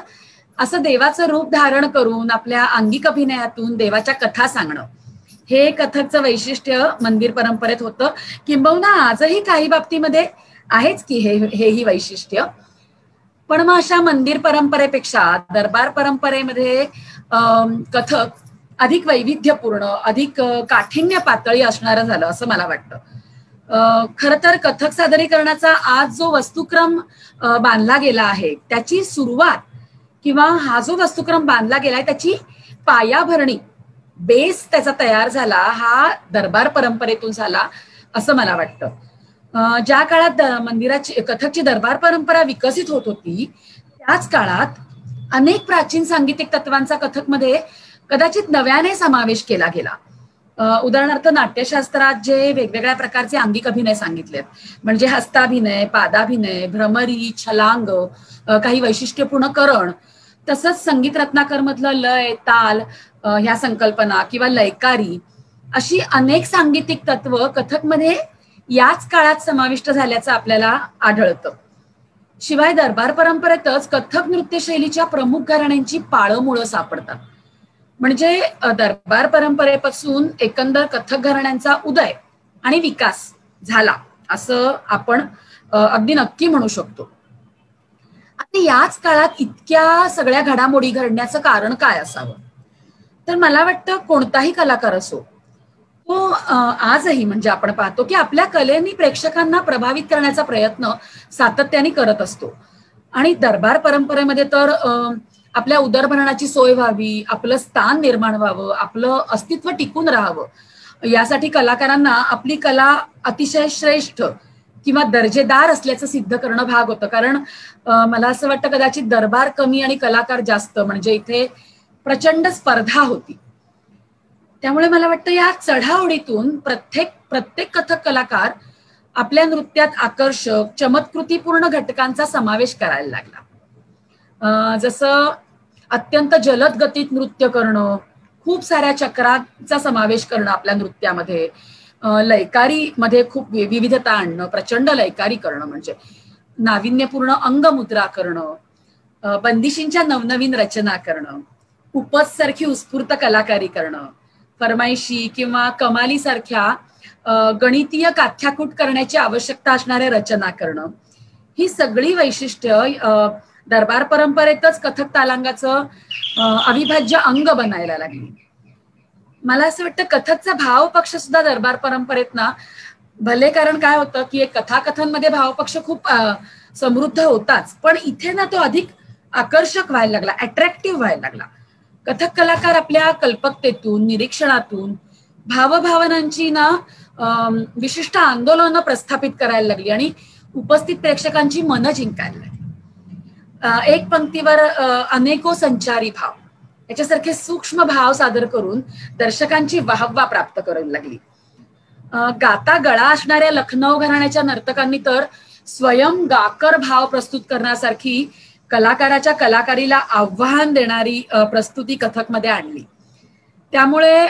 असं देवाचं रूप धारण करून आपल्या अंगिक अभिनयातून देवाच्या कथा सांगणं हे कथकचं वैशिष्ट्य मंदिर परंपरेत होतं. किंबहुना आजही काही बाबतीमध्ये आहेच की हेही वैशिष्ट्य. पण मग अशा मंदिर परंपरेपेक्षा दरबार परंपरेमध्ये कथक अधिक वैविध्यपूर्ण, अधिक काठिण्य पातळी असणारं झालं असं मला वाटतं. खर तर कथक सादरीकरणाचा आज जो वस्तुक्रम बांधला गेला आहे त्याची सुरुवात किंवा हा जो वस्तुक्रम बांधला गेलाय त्याची पायाभरणी, बेस त्याचा तयार झाला हा दरबार परंपरेतून झाला असं मला वाटतं. ज्या काळात मंदिराची कथकची दरबार परंपरा विकसित होत होती त्याच काळात अनेक प्राचीन सांगीतिक तत्वांचा कथकमध्ये कदाचित नव्याने समावेश केला गेला. उदाहरणार्थ नाट्यशास्त्रात जे वेगवेगळ्या प्रकारचे अंगिक अभिनय सांगितलेत, म्हणजे हस्ताभिनय, पादाभिनय, भ्रमरी, छलांग, काही वैशिष्ट्यपूर्ण करण, तसंच संगीत रत्नाकर मधलं लय, ताल ह्या संकल्पना किंवा लयकारी, अशी अनेक सांगीतिक तत्व कथकमध्ये याच काळात समाविष्ट झाल्याचं आपल्याला आढळतं. शिवाय दरबार परंपरेतच कथक नृत्य शैलीच्या प्रमुख घराण्यांची पाळंमुळं सापडतात. म्हणजे दरबार परंपरेपासून एकंदर कथक घराण्यांचा उदय आणि विकास झाला असं आपण अगदी नक्की म्हणू शकतो. आता याच काळात इतक्या सगळ्या घडामोडी घडण्याचं कारण काय असावं? तर मला वाटतं कोणताही कलाकार असो तो आजही म्हणजे आपण पाहतो की आपल्या कलेने प्रेक्षकांना प्रभावित करण्याचा प्रयत्न सातत्याने करत असतो. आणि दरबार परंपरेमध्ये तर आपल्या उदरभरणाची सोय व्हावी, आपलं स्थान निर्माण व्हावं, आपलं अस्तित्व टिकून राहावं, यासाठी कलाकारांना आपली कला अतिशय श्रेष्ठ किंवा दर्जेदार असल्याचं सिद्ध करणं भाग होतं. कारण मला असं वाटतं कदाचित दरबार कमी आणि कलाकार जास्त, म्हणजे इथे प्रचंड स्पर्धा होती. त्यामुळे मला वाटतं या चढाओढीतून प्रत्येक कथक कलाकार आपल्या नृत्यात आकर्षक, चमत्कृतीपूर्ण घटकांचा समावेश करायला लागला. जसं अत्यंत जलद गतीत नृत्य करणं, खूप साऱ्या चक्रांचा समावेश करणं आपल्या नृत्यामध्ये, लयकारी मध्ये खूप विविधता आणणं, प्रचंड लयकारी करणं, म्हणजे नाविन्यपूर्ण अंगमुद्रा करणं, बंदिशींच्या नवनवीन रचना करणं, उपज सारखी उत्स्फूर्त कलाकारी करणं, फरमाईशी किंवा कमाली सारख्या गणितीय काथ्याकूट करण्याची आवश्यकता असणाऱ्या रचना करणं, ही सगळी वैशिष्ट्य दरबार परंपरेतच कथक तालांगाचं अविभाज्य अंग बनायला लागली. मला असं वाटतं कथकचा भावपक्ष सुद्धा दरबार परंपरेत ना, भले कारण काय होतं की एक कथाकथनमध्ये भावपक्ष खूप समृद्ध होताच, पण इथे ना तो अधिक आकर्षक व्हायला लागला, अट्रॅक्टिव्ह व्हायला लागला. कथक कलाकार आपल्या कल्पकतेतून, निरीक्षणातून भावभावनांची ना विशिष्ट आंदोलनं प्रस्थापित करायला लागली आणि उपस्थित प्रेक्षकांची मनं जिंकायला लागली. एक पंक्तीवर अनेको संचारी भाव याच्यासारखे सूक्ष्म भाव सादर करून दर्शकांची वाहवा प्राप्त करायला लागली. गाता गळा असणाऱ्या लखनौ घराण्याच्या नर्तकांनी तर स्वयं गाकर भाव प्रस्तुत करण्यासारखी कलाकाराच्या कलाकारीला आव्हान देणारी प्रस्तुती कथकमध्ये आणली. त्यामुळे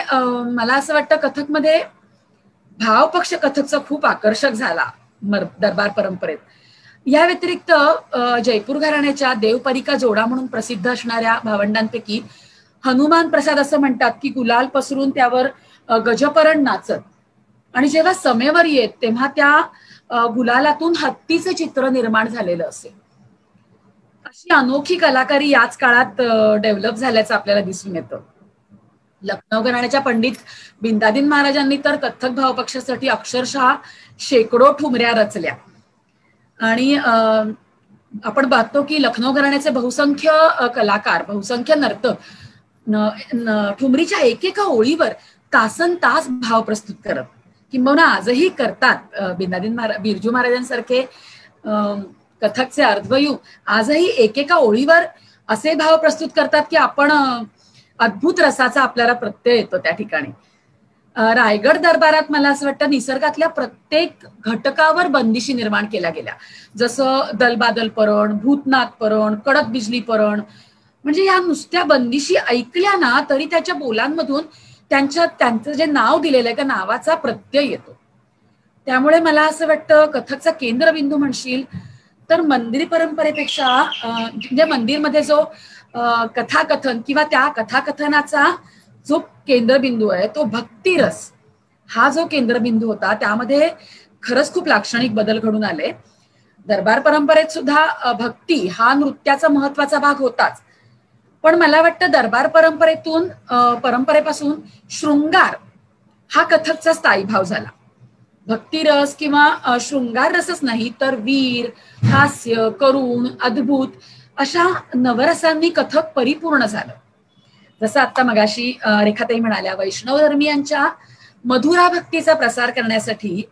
मला असं वाटतं कथकमध्ये भावपक्ष कथकचा खूप आकर्षक झाला दरबार परंपरेत. या व्यतिरिक्त जयपूर घराण्याच्या देवपरिका जोडा म्हणून प्रसिद्ध असणाऱ्या भावंडांपैकी हनुमान प्रसाद असं म्हणतात की गुलाल पसरून त्यावर गजपरण नाचत आणि जेव्हा समेवर येत तेव्हा त्या गुलालातून हत्तीचं चित्र निर्माण झालेलं असेल. अशी अनोखी कलाकारी याच काळात डेव्हलप झाल्याचं आपल्याला दिसून येतं. लखनौ घराण्याच्या पंडित बिंदादिन महाराजांनी तर कथक भावपक्षासाठी अक्षरशः शेकडो ठुमऱ्या रचल्या आणि आपण पाहतो की लखनौ घराण्याचे बहुसंख्य कलाकार, बहुसंख्य नर्तक ठुमरीच्या एकेका ओळीवर तासन तास भाव प्रस्तुत करत, किंबहुना आजही करतात. बिरजू महाराजांसारखे कथकचे अर्धवयू आजही एकेका ओळीवर असे भाव प्रस्तुत करतात की आपण अद्भुत रसाचा आपल्याला प्रत्यय येतो त्या ठिकाणी. रायगड दरबारात मला असं वाटतं निसर्गातल्या प्रत्येक घटकावर बंदिशी निर्माण केल्या गेल्या, जसं दलबादल परण, भूतनाथ परण, कडक बिजली परण. म्हणजे या नुसत्या बंदिशी ऐकल्या ना तरी त्याच्या बोलांमधून त्यांचं जे नाव दिलेलं आहे त्या नावाचा प्रत्यय येतो. त्यामुळे मला असं वाटतं कथकचा केंद्रबिंदू म्हणशील तर मंदिर परंपरेपेक्षा म्हणजे मंदिरमध्ये जो कथाकथन किंवा त्या कथाकथनाचा जो केंद्रबिंदू आहे तो भक्तिरस हा जो केंद्रबिंदू होता त्यामध्ये खरंच खूप लाक्षणिक बदल घडून आले. दरबार परंपरेत सुद्धा भक्ती हा नृत्याचा महत्वाचा भाग होताच, पण मला वाटतं दरबार परंपरेपासून शृंगार हा कथकचा स्थायी भाव झाला. भक्तिरस किंवा शृंगार रसच नाही तर वीर, हास्य, करुण, अद्भुत अशा नवरसांनी कथक परिपूर्ण झालं. जसं आता मगाशी रेखाताई म्हणाल्या, वैष्णव धर्मीयांच्या मधुरा भक्तीचा प्रसार करण्यासाठी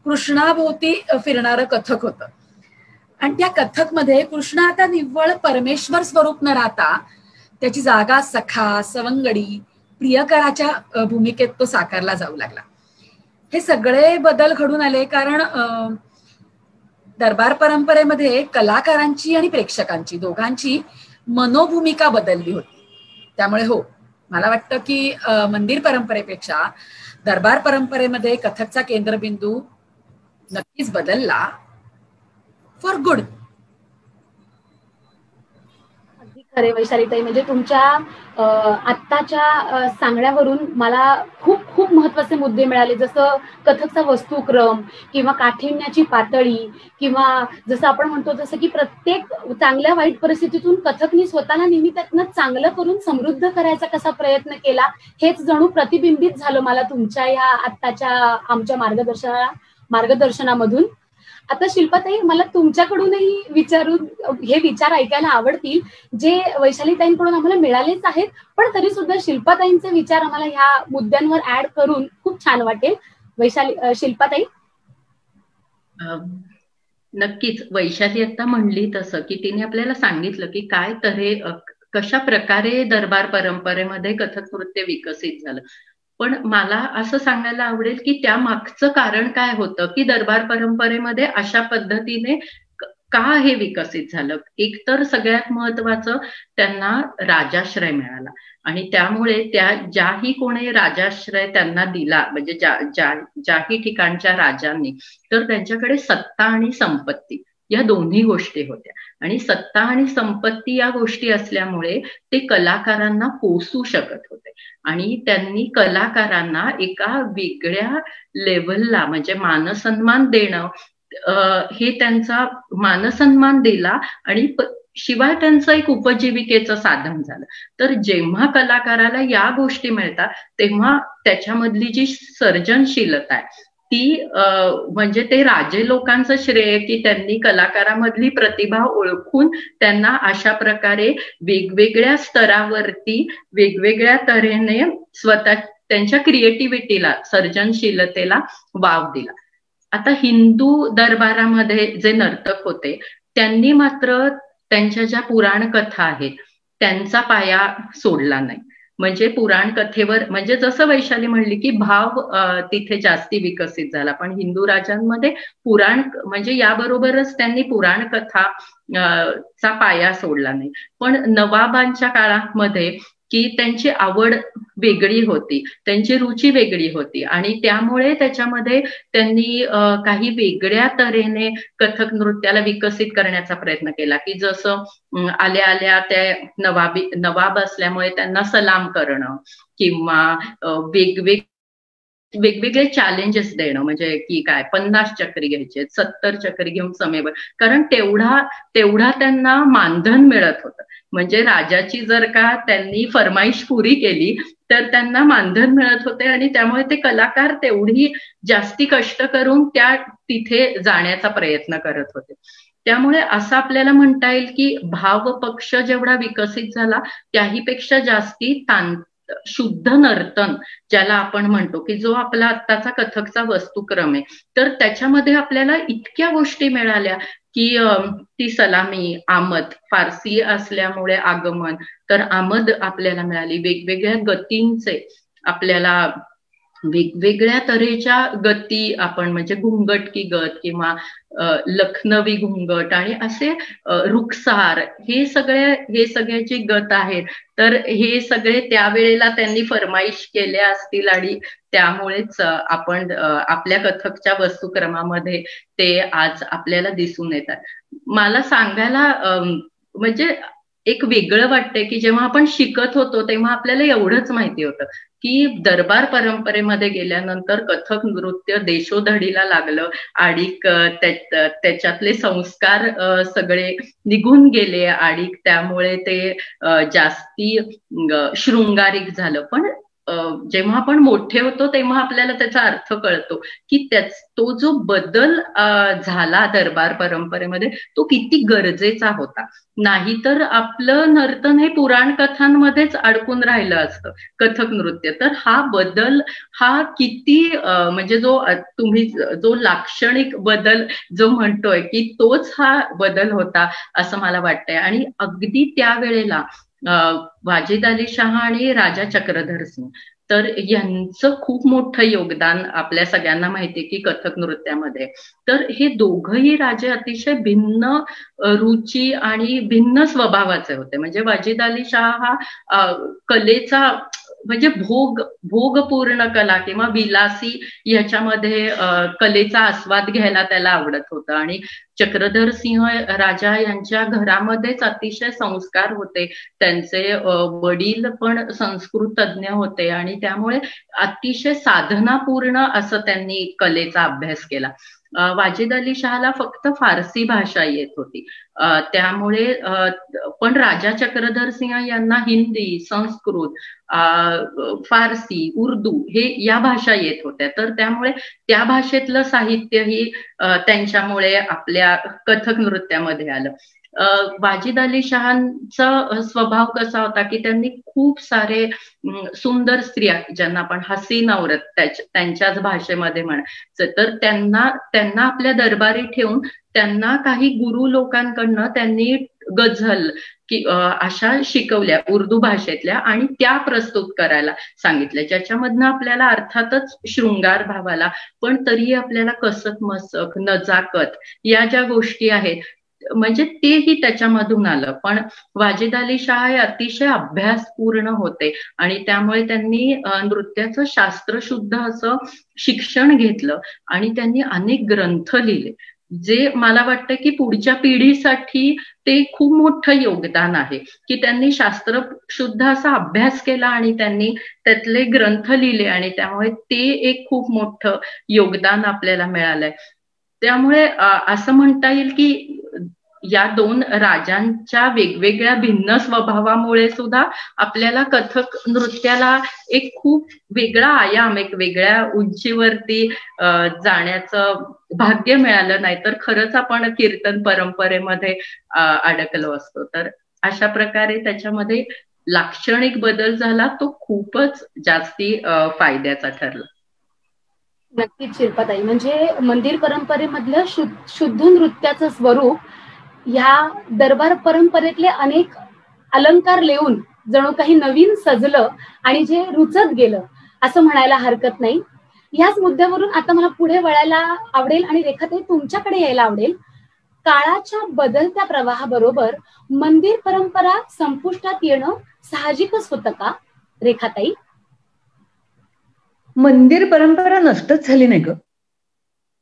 कृष्णाभोवती फिरणारं कथक होतं आणि त्या कथकमध्ये कृष्ण आता निव्वळ परमेश्वर स्वरूप न राहता त्याची जागा सखा, सवंगडी, प्रियकराच्या भूमिकेत तो साकारला जाऊ लागला. हे सगळे बदल घडून आले कारण दरबार परंपरेमध्ये कलाकारांची आणि प्रेक्षकांची दोघांची मनोभूमिका बदलली होती. त्यामुळे हो, मला वाटतं की मंदिर परंपरेपेक्षा दरबार परंपरेमध्ये कथकचा केंद्रबिंदू नक्कीच बदलला फॉर गुड. अगदी खरे वैशालीताई, म्हणजे तुमच्या आत्ताच्या सांगण्यावरून मला खूप खूप महत्वाचे मुद्दे मिळाले, जसं कथकचा वस्तुक्रम किंवा काठिण्याची पातळी, किंवा जसं आपण म्हणतो जसं की प्रत्येक चांगल्या वाईट परिस्थितीतून कथकनी स्वतःला नेहमी त्यातनं चांगलं करून समृद्ध करायचा कसा प्रयत्न केला हेच जणू प्रतिबिंबित झालं मला तुमच्या या आत्ताच्या आमच्या मार्गदर्शनामधून. आता शिल्पाताई, मला तुमच्याकडूनही हे विचार ऐकायला आवडतील जे वैशालीताईंकडून आम्हाला मिळालेच आहेत, पण तरी सुद्धा शिल्पाताईंचे विचार आम्हाला ह्या मुद्द्यांवर ऍड करून खूप छान वाटेल. शिल्पाताई. नक्कीच, वैशाली आता म्हणली तसं की तिने आपल्याला सांगितलं की काय तऱ्हे कशा प्रकारे दरबार परंपरेमध्ये कथक नृत्य विकसित झालं. पण मला असं सांगायला आवडेल की त्या मागचं कारण काय होतं की दरबार परंपरेमध्ये अशा पद्धतीने का हे विकसित झालं. एक तर सगळ्यात महत्वाचं, त्यांना राजाश्रय मिळाला आणि त्यामुळे ज्याही कोणी राजाश्रय त्यांना दिला, म्हणजे ज्याही ठिकाणच्या राजांनी, तर त्यांच्याकडे सत्ता आणि संपत्ती या दोन्ही गोष्टी होत्या. आणि सत्ता आणि संपत्ती या गोष्टी असल्यामुळे ते कलाकारांना पोसू शकत होते आणि त्यांनी कलाकारांना एका वेगळ्या लेव्हलला म्हणजे मानसन्मान देणं हे त्यांचा मानसन्मान दिला आणि शिवाय त्यांचं एक उपजीविकेचं साधन झालं. तर जेव्हा कलाकाराला या गोष्टी मिळतात तेव्हा त्याच्यामधली जी सर्जनशीलता आहे ती म्हणजे ते राजे लोकांचं श्रेय की त्यांनी कलाकारामधली प्रतिभा ओळखून त्यांना अशा प्रकारे वेगवेगळ्या स्तरावरती वेगवेगळ्या तऱ्हेने स्वतः त्यांच्या क्रिएटिव्हिटीला सर्जनशीलतेला वाव दिला. आता हिंदू दरबारामध्ये जे नर्तक होते त्यांनी मात्र त्यांच्या ज्या पुराण कथा आहेत त्यांचा पाया सोडला नाही. म्हणजे पुराण कथेवर म्हणजे जसं वैशाली म्हणली की भाव तिथे जास्ती विकसित झाला, पण हिंदू राजांमध्ये पुराण म्हणजे याबरोबरच त्यांनी पुराण कथा चा पाया सोडला नाही. पण नवाबांच्या काळामध्ये की त्यांची आवड वेगळी होती, त्यांची रुची वेगळी होती आणि त्यामुळे त्याच्यामध्ये त्यांनी काही वेगळ्या तऱ्हेने कथक नृत्याला विकसित करण्याचा प्रयत्न केला. की जसं आल्या आल्या त्या नवाब असल्यामुळे त्यांना सलाम करणं किंवा वेगवेगळे चॅलेंजेस देणं, म्हणजे की काय 50 चक्री घ्यायचे 70 चक्री घेऊन समेवर, कारण तेवढा त्यांना मानधन मिळत होतं. म्हणजे राजाची जर का त्यांनी फरमाईश पुरी केली तर त्यांना मानधन मिळत होते आणि त्यामुळे ते कलाकार तेवढी जास्ती कष्ट करून त्या तिथे जाण्याचा प्रयत्न करत होते. त्यामुळे असं आपल्याला म्हणता येईल की भाव पक्ष जेवढा विकसित झाला त्याहीपेक्षा जास्ती शुद्ध नर्तन ज्याला आपण म्हणतो की जो आपला आत्ताचा कथकचा वस्तुक्रम आहे, तर त्याच्यामध्ये आपल्याला इतक्या गोष्टी मिळाल्या की ती सलामी, आमद, फारसी असल्यामुळे आगमन, तर आमद आपल्याला मिळाली. वेगवेगळ्या गतींचे आपल्याला वेगवेगळ्या तऱ्हेच्या गती आपण म्हणजे घुंगट की गत किंवा लखनवी घुंगट आणि असे रुखसार हे सगळ्याची गत आहेत. तर हे सगळे त्यावेळेला त्यांनी फरमाईश केल्या असतील आणि त्यामुळेच आपण आपल्या कथकच्या वस्तुक्रमामध्ये ते आज आपल्याला दिसून येतात. मला सांगायला म्हणजे एक वेगळं वाटतंय की जेव्हा आपण शिकत होतो तेव्हा आपल्याला एवढंच माहिती होतं की दरबार परंपरेमध्ये गेल्यानंतर कथक नृत्य देशोधडीला लागलं आणि त्याच्यातले संस्कार सगळे निघून गेले आणि त्यामुळे ते जास्ती शृंगारिक झालं. पण जेव्हा आपण मोठे होतो तेव्हा आपल्याला त्याचा अर्थ कळतो की तो जो बदल झाला दरबार परंपरेमध्ये तो किती गरजेचा होता. नाहीतर आपलं नर्तन हे पुराण कथांमध्येच अडकून राहिलं असतं कथक नृत्य. तर हा बदल हा किती म्हणजे तुम्ही जो लाक्षणिक बदल जो म्हणतोय की तोच हा बदल होता असं मला वाटतंय. आणि अगदी त्यावेळेला वाजिद अली शाह आणि राजा चक्रधर सिंग तर यांचं खूप मोठं योगदान आपल्या सगळ्यांना माहितीये की कथक नृत्यामध्ये. तर हे दोघही राजे अतिशय भिन्न रुची आणि भिन्न स्वभावाचे होते. म्हणजे वाजिद अली शाह हा कलेचा म्हणजे भोगपूर्ण कला किंवा विलासी याच्यामध्ये कलेचा आस्वाद घ्यायला त्याला आवडत होतं. आणि चक्रधर सिंह राजा यांच्या घरामध्येच अतिशय संस्कार होते. त्यांचे वडील पण संस्कृत तज्ञ होते आणि त्यामुळे अतिशय साधनापूर्ण असं त्यांनी कलेचा अभ्यास केला. वाजिद अली शहाला फक्त फारसी भाषा येत होती, त्यामुळे पण राजा चक्रधर सिंह यांना हिंदी, संस्कृत, फारसी, उर्दू हे या भाषा येत होत्या. तर त्यामुळे त्या भाषेतलं साहित्यही त्यांच्यामुळे आपल्या कथक नृत्यामध्ये आलं. वाजिद अली शहांचा स्वभाव कसा होता की त्यांनी खूप सारे सुंदर स्त्रिया ज्यांना आपण हसीन औरत त्यांच्याच भाषेमध्ये म्हणायचं तर त्यांना आपल्या दरबारी ठेवून त्यांना काही गुरु लोकांकडनं त्यांनी गझल की अशा शिकवल्या उर्दू भाषेतल्या आणि त्या प्रस्तुत करायला सांगितल्या, ज्याच्यामधनं आपल्याला अर्थातच शृंगार भावाला पण तरीही आपल्याला कसक मसक नजाकत या ज्या गोष्टी आहेत म्हणजे तेही त्याच्यामधून आलं. पण वाजिद अली शाह हे अतिशय अभ्यासपूर्ण होते आणि त्यामुळे त्यांनी नृत्याचं शास्त्रशुद्ध असं शिक्षण घेतलं आणि त्यांनी अनेक ग्रंथ लिहिले. जे मला वाटतं की पुढच्या पिढीसाठी ते खूप मोठं योगदान आहे, की त्यांनी शास्त्र शुद्ध असा अभ्यास केला आणि त्यांनी त्यातले ग्रंथ लिहिले आणि त्यामुळे ते एक खूप मोठं योगदान आपल्याला मिळालंय. त्यामुळे असं म्हणता येईल की या दोन राजांच्या वेगवेगळ्या भिन्न स्वभावामुळे सुद्धा आपल्याला कथक नृत्याला एक खूप वेगळा आयाम, एक वेगळ्या उंचीवरती जाण्याचं भाग्य मिळालं, नाही तर खरंच आपण कीर्तन परंपरेमध्ये अडकलो असतो. तर अशा प्रकारे त्याच्यामध्ये लाक्षणिक बदल झाला, तो खूपच जास्ती फायद्याचा ठरला. नक्कीच शिल्पाताई, म्हणजे मंदिर परंपरेमधलं शुद्ध नृत्याचं स्वरूप ह्या दरबार परंपरेतले अनेक अलंकार लिहून जणू काही नवीन सजलं आणि जे रुचत गेलं असं म्हणायला हरकत नाही. ह्याच मुद्द्यावरून आता मला पुढे वळायला आवडेल आणि रेखाताई तुमच्याकडे यायला आवडेल. काळाच्या बदलत्या प्रवाहाबरोबर मंदिर परंपरा संपुष्टात येणं साहजिकच होतं का रेखाताई? मंदिर परंपरा नष्टच झाली नाही ग.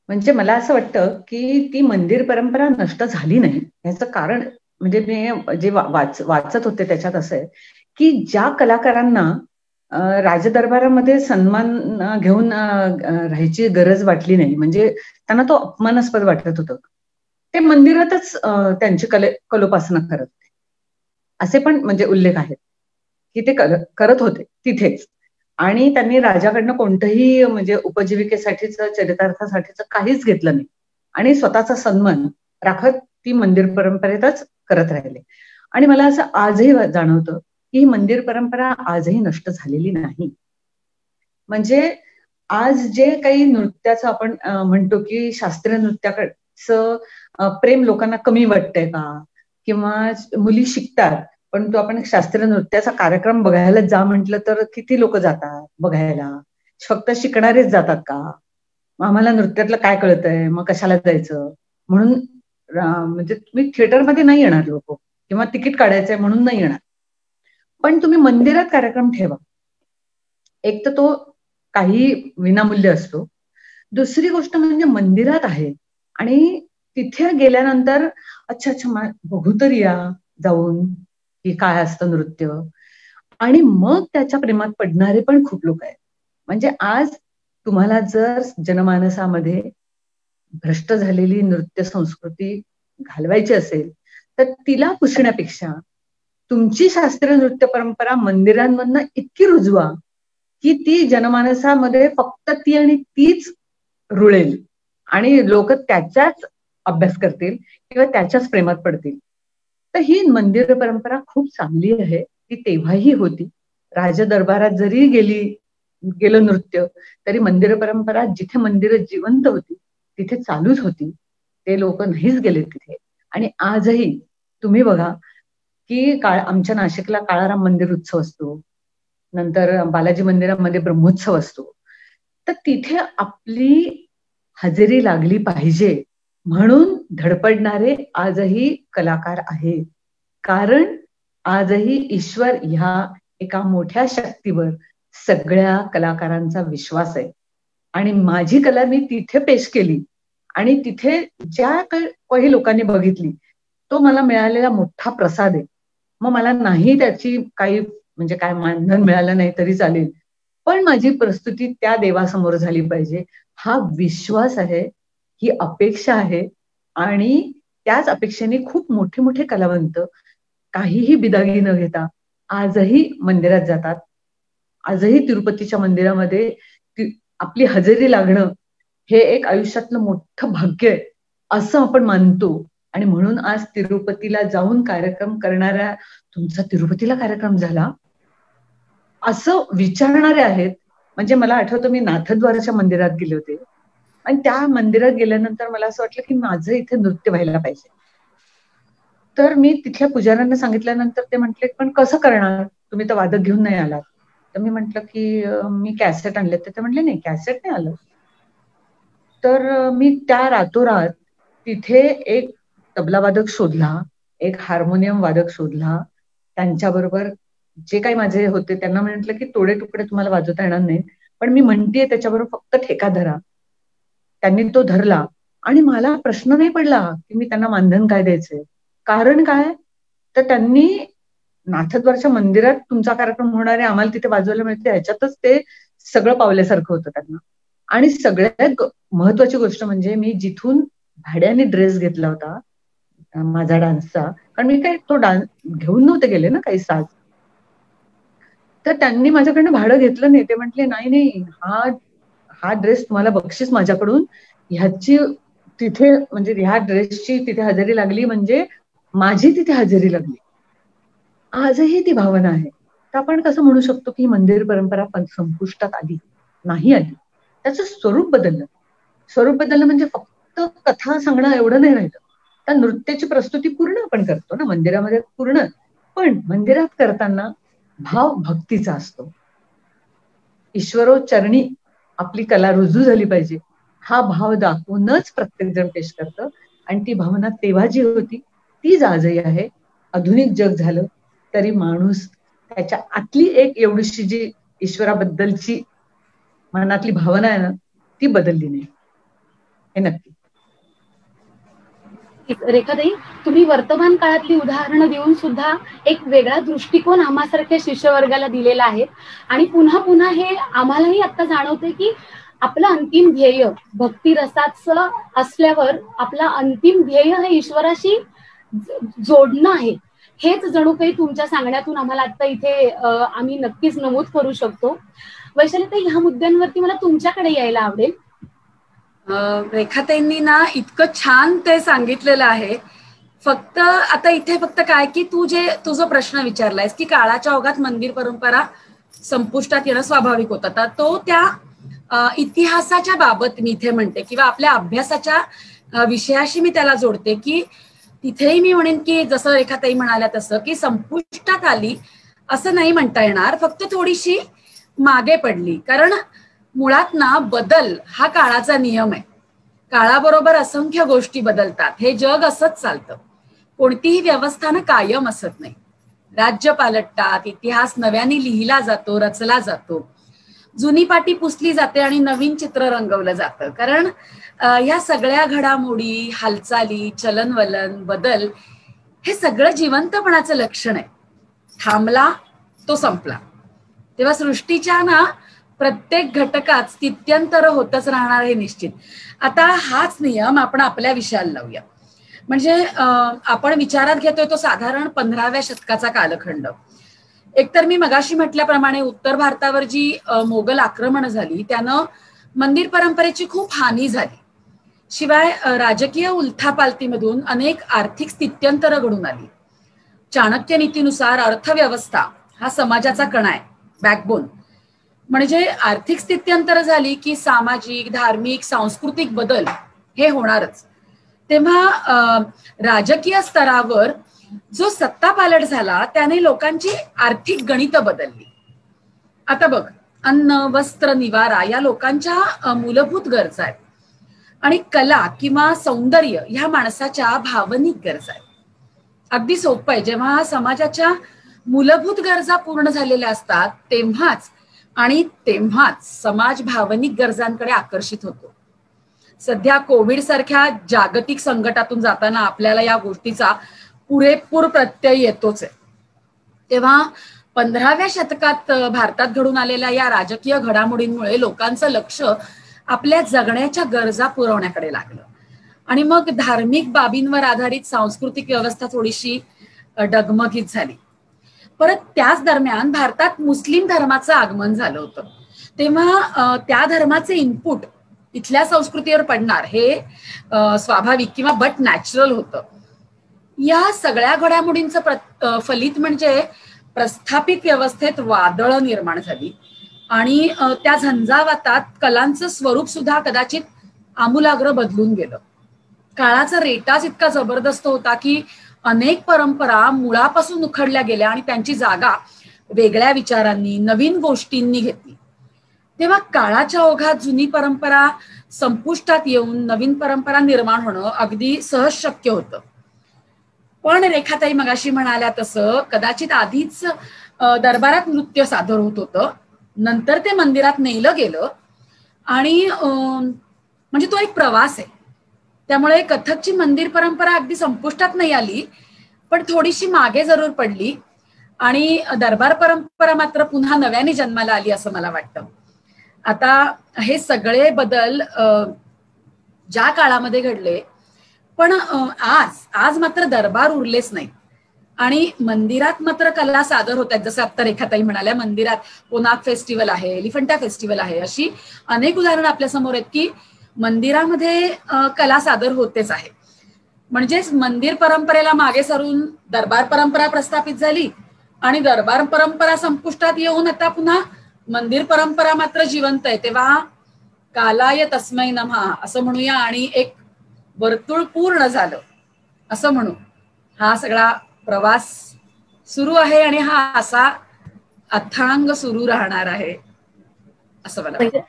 म्हणजे मला असं वाटतं की ती मंदिर परंपरा नष्ट झाली नाही. याचं कारण म्हणजे मी जे वाचत होते त्याच्यात असं आहे की ज्या कलाकारांना राजदरबारामध्ये सन्मान घेऊन राहायची गरज वाटली नाही, म्हणजे त्यांना तो अपमानास्पद वाटत होतं, ते मंदिरातच त्यांची कलोपासना करत होते. असे पण म्हणजे उल्लेख आहेत की ते करत होते तिथेच, आणि त्यांनी राजाकडनं कोणतंही म्हणजे उपजीविकेसाठीच चरितार्थासाठीच काहीच घेतलं नाही आणि स्वतःचा सन्मान राखत ती मंदिर परंपरेतच करत राहिले. आणि मला असं आजही जाणवतं की ही मंदिर परंपरा आजही नष्ट झालेली नाही. म्हणजे आज जे काही नृत्याचं आपण म्हणतो की शास्त्रीय नृत्याकडचं प्रेम लोकांना कमी वाटतंय का, किंवा मुली शिकतात पण तो आपण शास्त्रीय नृत्याचा कार्यक्रम बघायला जा म्हटलं तर किती लोक जातात बघायला? फक्त शिकणारेच जातात का? आम्हाला नृत्यातलं काय कळतंय, मग कशाला जायचं म्हणून म्हणजे तुम्ही थिएटरमध्ये नाही येणार लोक, किंवा तिकीट काढायचंय म्हणून नाही येणार. पण तुम्ही मंदिरात कार्यक्रम ठेवा. एक तर तो काही विनामूल्य असतो, दुसरी गोष्ट म्हणजे मंदिरात आहे आणि तिथे गेल्यानंतर अच्छा बघू तर या जाऊन की काय असतं नृत्य, आणि मग त्याच्या प्रेमात पडणारे पण खूप लोक आहेत. म्हणजे आज तुम्हाला जर जनमानसामध्ये भ्रष्ट झालेली नृत्य संस्कृती घालवायची असेल तर तिला पुसण्यापेक्षा तुमची शास्त्रीय नृत्य परंपरा मंदिरांमधनं इतकी रुजवा की ती जनमानसामध्ये फक्त ती आणि तीच रुळेल आणि लोक त्याच्याच अभ्यास करतील किंवा त्याच्याच प्रेमात पडतील. तर ही मंदिर परंपरा खूप चांगली आहे. ती तेव्हाही होती. राजदरबारात जरी गेलं नृत्य तरी मंदिर परंपरा जिथे मंदिर जिवंत होती तिथे चालूच होती. ते लोक नाहीच गेले तिथे. आणि आजही तुम्ही बघा की आमच्या नाशिकला काळाराम मंदिर उत्सव असतो, नंतर बालाजी मंदिरामध्ये ब्रह्मोत्सव असतो. तर तिथे आपली हजेरी लागली पाहिजे म्हणून धडपडणारे आजही कलाकार आहेत. कारण आजही ईश्वर ह्या एका मोठ्या शक्तीवर सगळ्या कलाकारांचा विश्वास आहे. आणि माझी कला मी तिथे पेश केली आणि तिथे ज्या काही लोकांनी बघितली तो मला मिळालेला मोठा प्रसाद आहे. मग मला नाही त्याची काही म्हणजे काय मानधन मिळालं नाही तरी चालेल, पण माझी प्रस्तुती त्या देवासमोर झाली पाहिजे हा विश्वास आहे, ही अपेक्षा आहे. आणि त्याच अपेक्षेने खूप मोठे मोठे कलावंत काहीही बिदागी न घेता आजही मंदिरात जातात. आजही तिरुपतीच्या मंदिरामध्ये आपली हजेरी लागणं हे एक आयुष्यातलं मोठं भाग्य आहे असं आपण मानतो. आणि म्हणून आज तिरुपतीला जाऊन कार्यक्रम करणाऱ्या, तुमचा तिरुपतीला कार्यक्रम झाला असं विचारणारे आहेत. म्हणजे मला आठवतं मी नाथद्वाराच्या मंदिरात गेले होते आणि त्या मंदिरात गेल्यानंतर मला असं वाटलं की माझं इथे नृत्य व्हायला पाहिजे. तर मी तिथल्या पुजाऱ्यांना सांगितल्यानंतर ते म्हटले पण कसं करणार, तुम्ही तर वादक घेऊन नाही आलात. तर मी म्हटलं की मी कॅसेट आणले. तर ते म्हटले नाही कॅसेट नाही आलं. तर मी त्या रातोरात तिथे एक तबलावादक शोधला, एक हार्मोनियम वादक शोधला. त्यांच्याबरोबर जे काही माझे होते त्यांना म्हटलं की तोडे तुकडे तुम्हाला वाजवता येणार नाही, पण मी म्हणतेय त्याच्याबरोबर फक्त ठेका धरा. त्यांनी तो धरला आणि मला प्रश्न नाही पडला की मी त्यांना मानधन काय द्यायचंय. कारण काय, तर त्यांनी नाथद्वारच्या मंदिरात तुमचा कार्यक्रम होणार आहे, आम्हाला तिथे वाजवायला मिळते, ह्याच्यातच ते सगळं पावल्यासारखं होतं त्यांना. आणि सगळ्यात महत्वाची गोष्ट म्हणजे मी जिथून भाड्याने ड्रेस घेतला होता माझा डान्सचा, कारण मी काय तो डान्स घेऊन नव्हते गेले ना काही साज, तर त्यांनी माझ्याकडनं भाडं घेतलं नाही. ते म्हटले नाही नाही, हा ड्रेस तुम्हाला बक्षीस माझ्याकडून, ह्याची तिथे म्हणजे ह्या ड्रेसची तिथे हजेरी लागली म्हणजे माझी तिथे हजेरी लागली. आजही ती भावना आहे. तर आपण कसं म्हणू शकतो की मंदिर परंपरा संपुष्टात आली? नाही आली. त्याचं स्वरूप बदललं. स्वरूप बदललं म्हणजे फक्त कथा सांगणं एवढं नाही राहिलं. तर नृत्याची प्रस्तुती पूर्ण आपण करतो ना मंदिरामध्ये पूर्ण, पण मंदिरात करताना भाव भक्तीचा असतो. ईश्वरोच्चरणी आपली कला रुजू झाली पाहिजे, हा भाव दाखवूनच प्रत्येक जण पेश करतं. आणि ती भावना तेव्हा जी होती तीच आजही आहे. आधुनिक जग झालं तरी माणूस त्याच्या आतली एक एवढीशी जी ईश्वराबद्दलची मनातली भावना आहे ना, ती बदलली नाही, हे नक्की. रेखाताई, तुम्ही वर्तमान काळातली उदाहरणं देऊन सुद्धा एक वेगळा दृष्टिकोन आम्हासारख्या शिष्यवर्गाला दिलेला आहे. आणि पुन्हा पुन्हा हे आम्हालाही आता जाणवतंय की आपलं अंतिम ध्येय भक्ती रसाचं असल्यावर आपला अंतिम ध्येय हे ईश्वराशी जोडणं आहे. हेच जणू काही तुमच्या सांगण्यातून आम्हाला आता इथे आम्ही नक्कीच नमूद करू शकतो. वैशालीताई, ह्या मुद्द्यांवरती मला तुमच्याकडे यायला आवडेल. रेखाताईंनी ना इतकं छान ते सांगितलेलं आहे. फक्त आता इथे फक्त काय की तुझा प्रश्न विचारलायस की काळाच्या ओघात मंदिर परंपरा संपुष्टात येणं स्वाभाविक होतं, तर तो त्या इतिहासाच्या बाबत मी इथे म्हणते किंवा आपल्या अभ्यासाच्या विषयाशी मी त्याला जोडते की तिथेही मी म्हणेन की जसं रेखाताई म्हणाल्या तसं की संपुष्टात आली असं नाही म्हणता येणार, फक्त थोडीशी मागे पडली. कारण मुळात ना बदल हा काळाचा नियम आहे. काळाबरोबर असंख्य गोष्टी बदलतात. हे जग असंच चालतं. कोणतीही व्यवस्था ना कायम असत नाही. राज्य पालटतात, इतिहास नव्याने लिहिला जातो, रचला जातो, जुनी पाटी पुसली जाते आणि नवीन चित्र रंगवलं जातं. कारण ह्या सगळ्या घडामोडी, हालचाली, चलनवलन, बदल हे सगळं जिवंतपणाचं लक्षण आहे. थांबला तो संपला. तेव्हा सृष्टीच्या ना प्रत्येक घटकात स्थित्यंतर होतच राहणार हे निश्चित. आता हाच नियम आपण आपल्या विषयाला लावूया. म्हणजे आपण विचारात घेतोय तो साधारण 15व्या शतकाचा कालखंड. एकतर मी मगाशी म्हटल्याप्रमाणे उत्तर भारतावर जी मोगल आक्रमण झाली त्यानं मंदिर परंपरेची खूप हानी झाली. शिवाय राजकीय उलथापालथीमधून अनेक आर्थिक स्थित्यंतर घडून आली. चाणक्य नीतीनुसार अर्थव्यवस्था हा समाजाचा कणा आहे, बॅकबोन. म्हणजे आर्थिक स्थित्यंतर झाली की सामाजिक, धार्मिक, सांस्कृतिक बदल हे होणारच. तेव्हा राजकीय स्तरावर जो सत्ता पालट झाला त्याने लोकांची आर्थिक गणितं बदलली. आता बघ, अन्न, वस्त्र, निवारा या लोकांच्या मूलभूत गरजा आहेत आणि कला किंवा सौंदर्य ह्या माणसाच्या भावनिक गरजा आहेत. अगदी सोपं आहे. जेव्हा समाजाच्या मूलभूत गरजा पूर्ण झालेल्या असतात तेव्हाच समाज भावनिक गरजांकडे आकर्षित होतो. सध्या कोविड सारख्या जागतिक संकटातून जाताना आपल्याला या गोष्टीचा पुरेपूर प्रत्यय येतोच आहे. तेव्हा 15व्या शतकात भारतात घडून आलेल्या या राजकीय घडामोडींमुळे लोकांचं लक्ष आपल्या जगण्याच्या गरजा पुरवण्याकडे लागलं आणि मग धार्मिक बाबींवर आधारित सांस्कृतिक व्यवस्था थोडीशी डगमगीत झाली. परत त्याच दरम्यान भारतात मुस्लिम धर्माचं आगमन झालं होतं. तेव्हा त्या धर्माचे इनपुट इथल्या संस्कृतीवर पडणार हे स्वाभाविक किंवा बट नॅचरल होतं. या सगळ्या घडामोडींचं फलित म्हणजे प्रस्थापित व्यवस्थेत वादळं निर्माण झाली आणि त्या झंझावातात कलांचं स्वरूप सुद्धा कदाचित आमूलाग्र बदलून गेलं. काळाचा रेटाच इतका जबरदस्त होता की अनेक परंपरा मुळापासून उखडल्या गेल्या आणि त्यांची जागा वेगळ्या विचारांनी, नवीन गोष्टींनी घेतली. तेव्हा काळाच्या ओघात जुनी परंपरा संपुष्टात येऊन नवीन परंपरा निर्माण होणं अगदी सहज शक्य होतं. पण रेखाताई मगाशी म्हणाल्या तसं कदाचित आधीच दरबारात नृत्य सादर होत होतं, नंतर ते मंदिरात नेलं गेलं आणि म्हणजे तो एक प्रवास आहे. त्यामुळे कथकची मंदिर परंपरा अगदी संपुष्टात नाही आली, पण थोडीशी मागे जरूर पडली आणि दरबार परंपरा मात्र पुन्हा नव्याने जन्माला आली असं मला वाटतं. आता हे सगळे बदल ज्या काळामध्ये घडले, पण आज मात्र दरबार उरलेच नाही आणि मंदिरात मात्र कला सादर होत आहेत. जसं आता रेखाताई म्हणाल्या, मंदिरात कोणार्क फेस्टिवल आहे, एलिफंटा फेस्टिवल आहे, अशी अनेक उदाहरणं आपल्या समोर आहेत की मंदिरामध्ये कला सादर होतेच आहे. म्हणजेच मंदिर परंपरेला मागे सरून दरबार परंपरा प्रस्थापित झाली आणि दरबार परंपरा संपुष्टात येऊन आता पुन्हा मंदिर परंपरा मात्र जिवंत आहे. तेव्हा कालाय तस्मै नमः असं म्हणूया आणि एक वर्तुळ पूर्ण झालं असं म्हणू. हा सगळा प्रवास सुरू आहे आणि हा असा अथांग सुरू राहणार आहे असं मला वाटतं.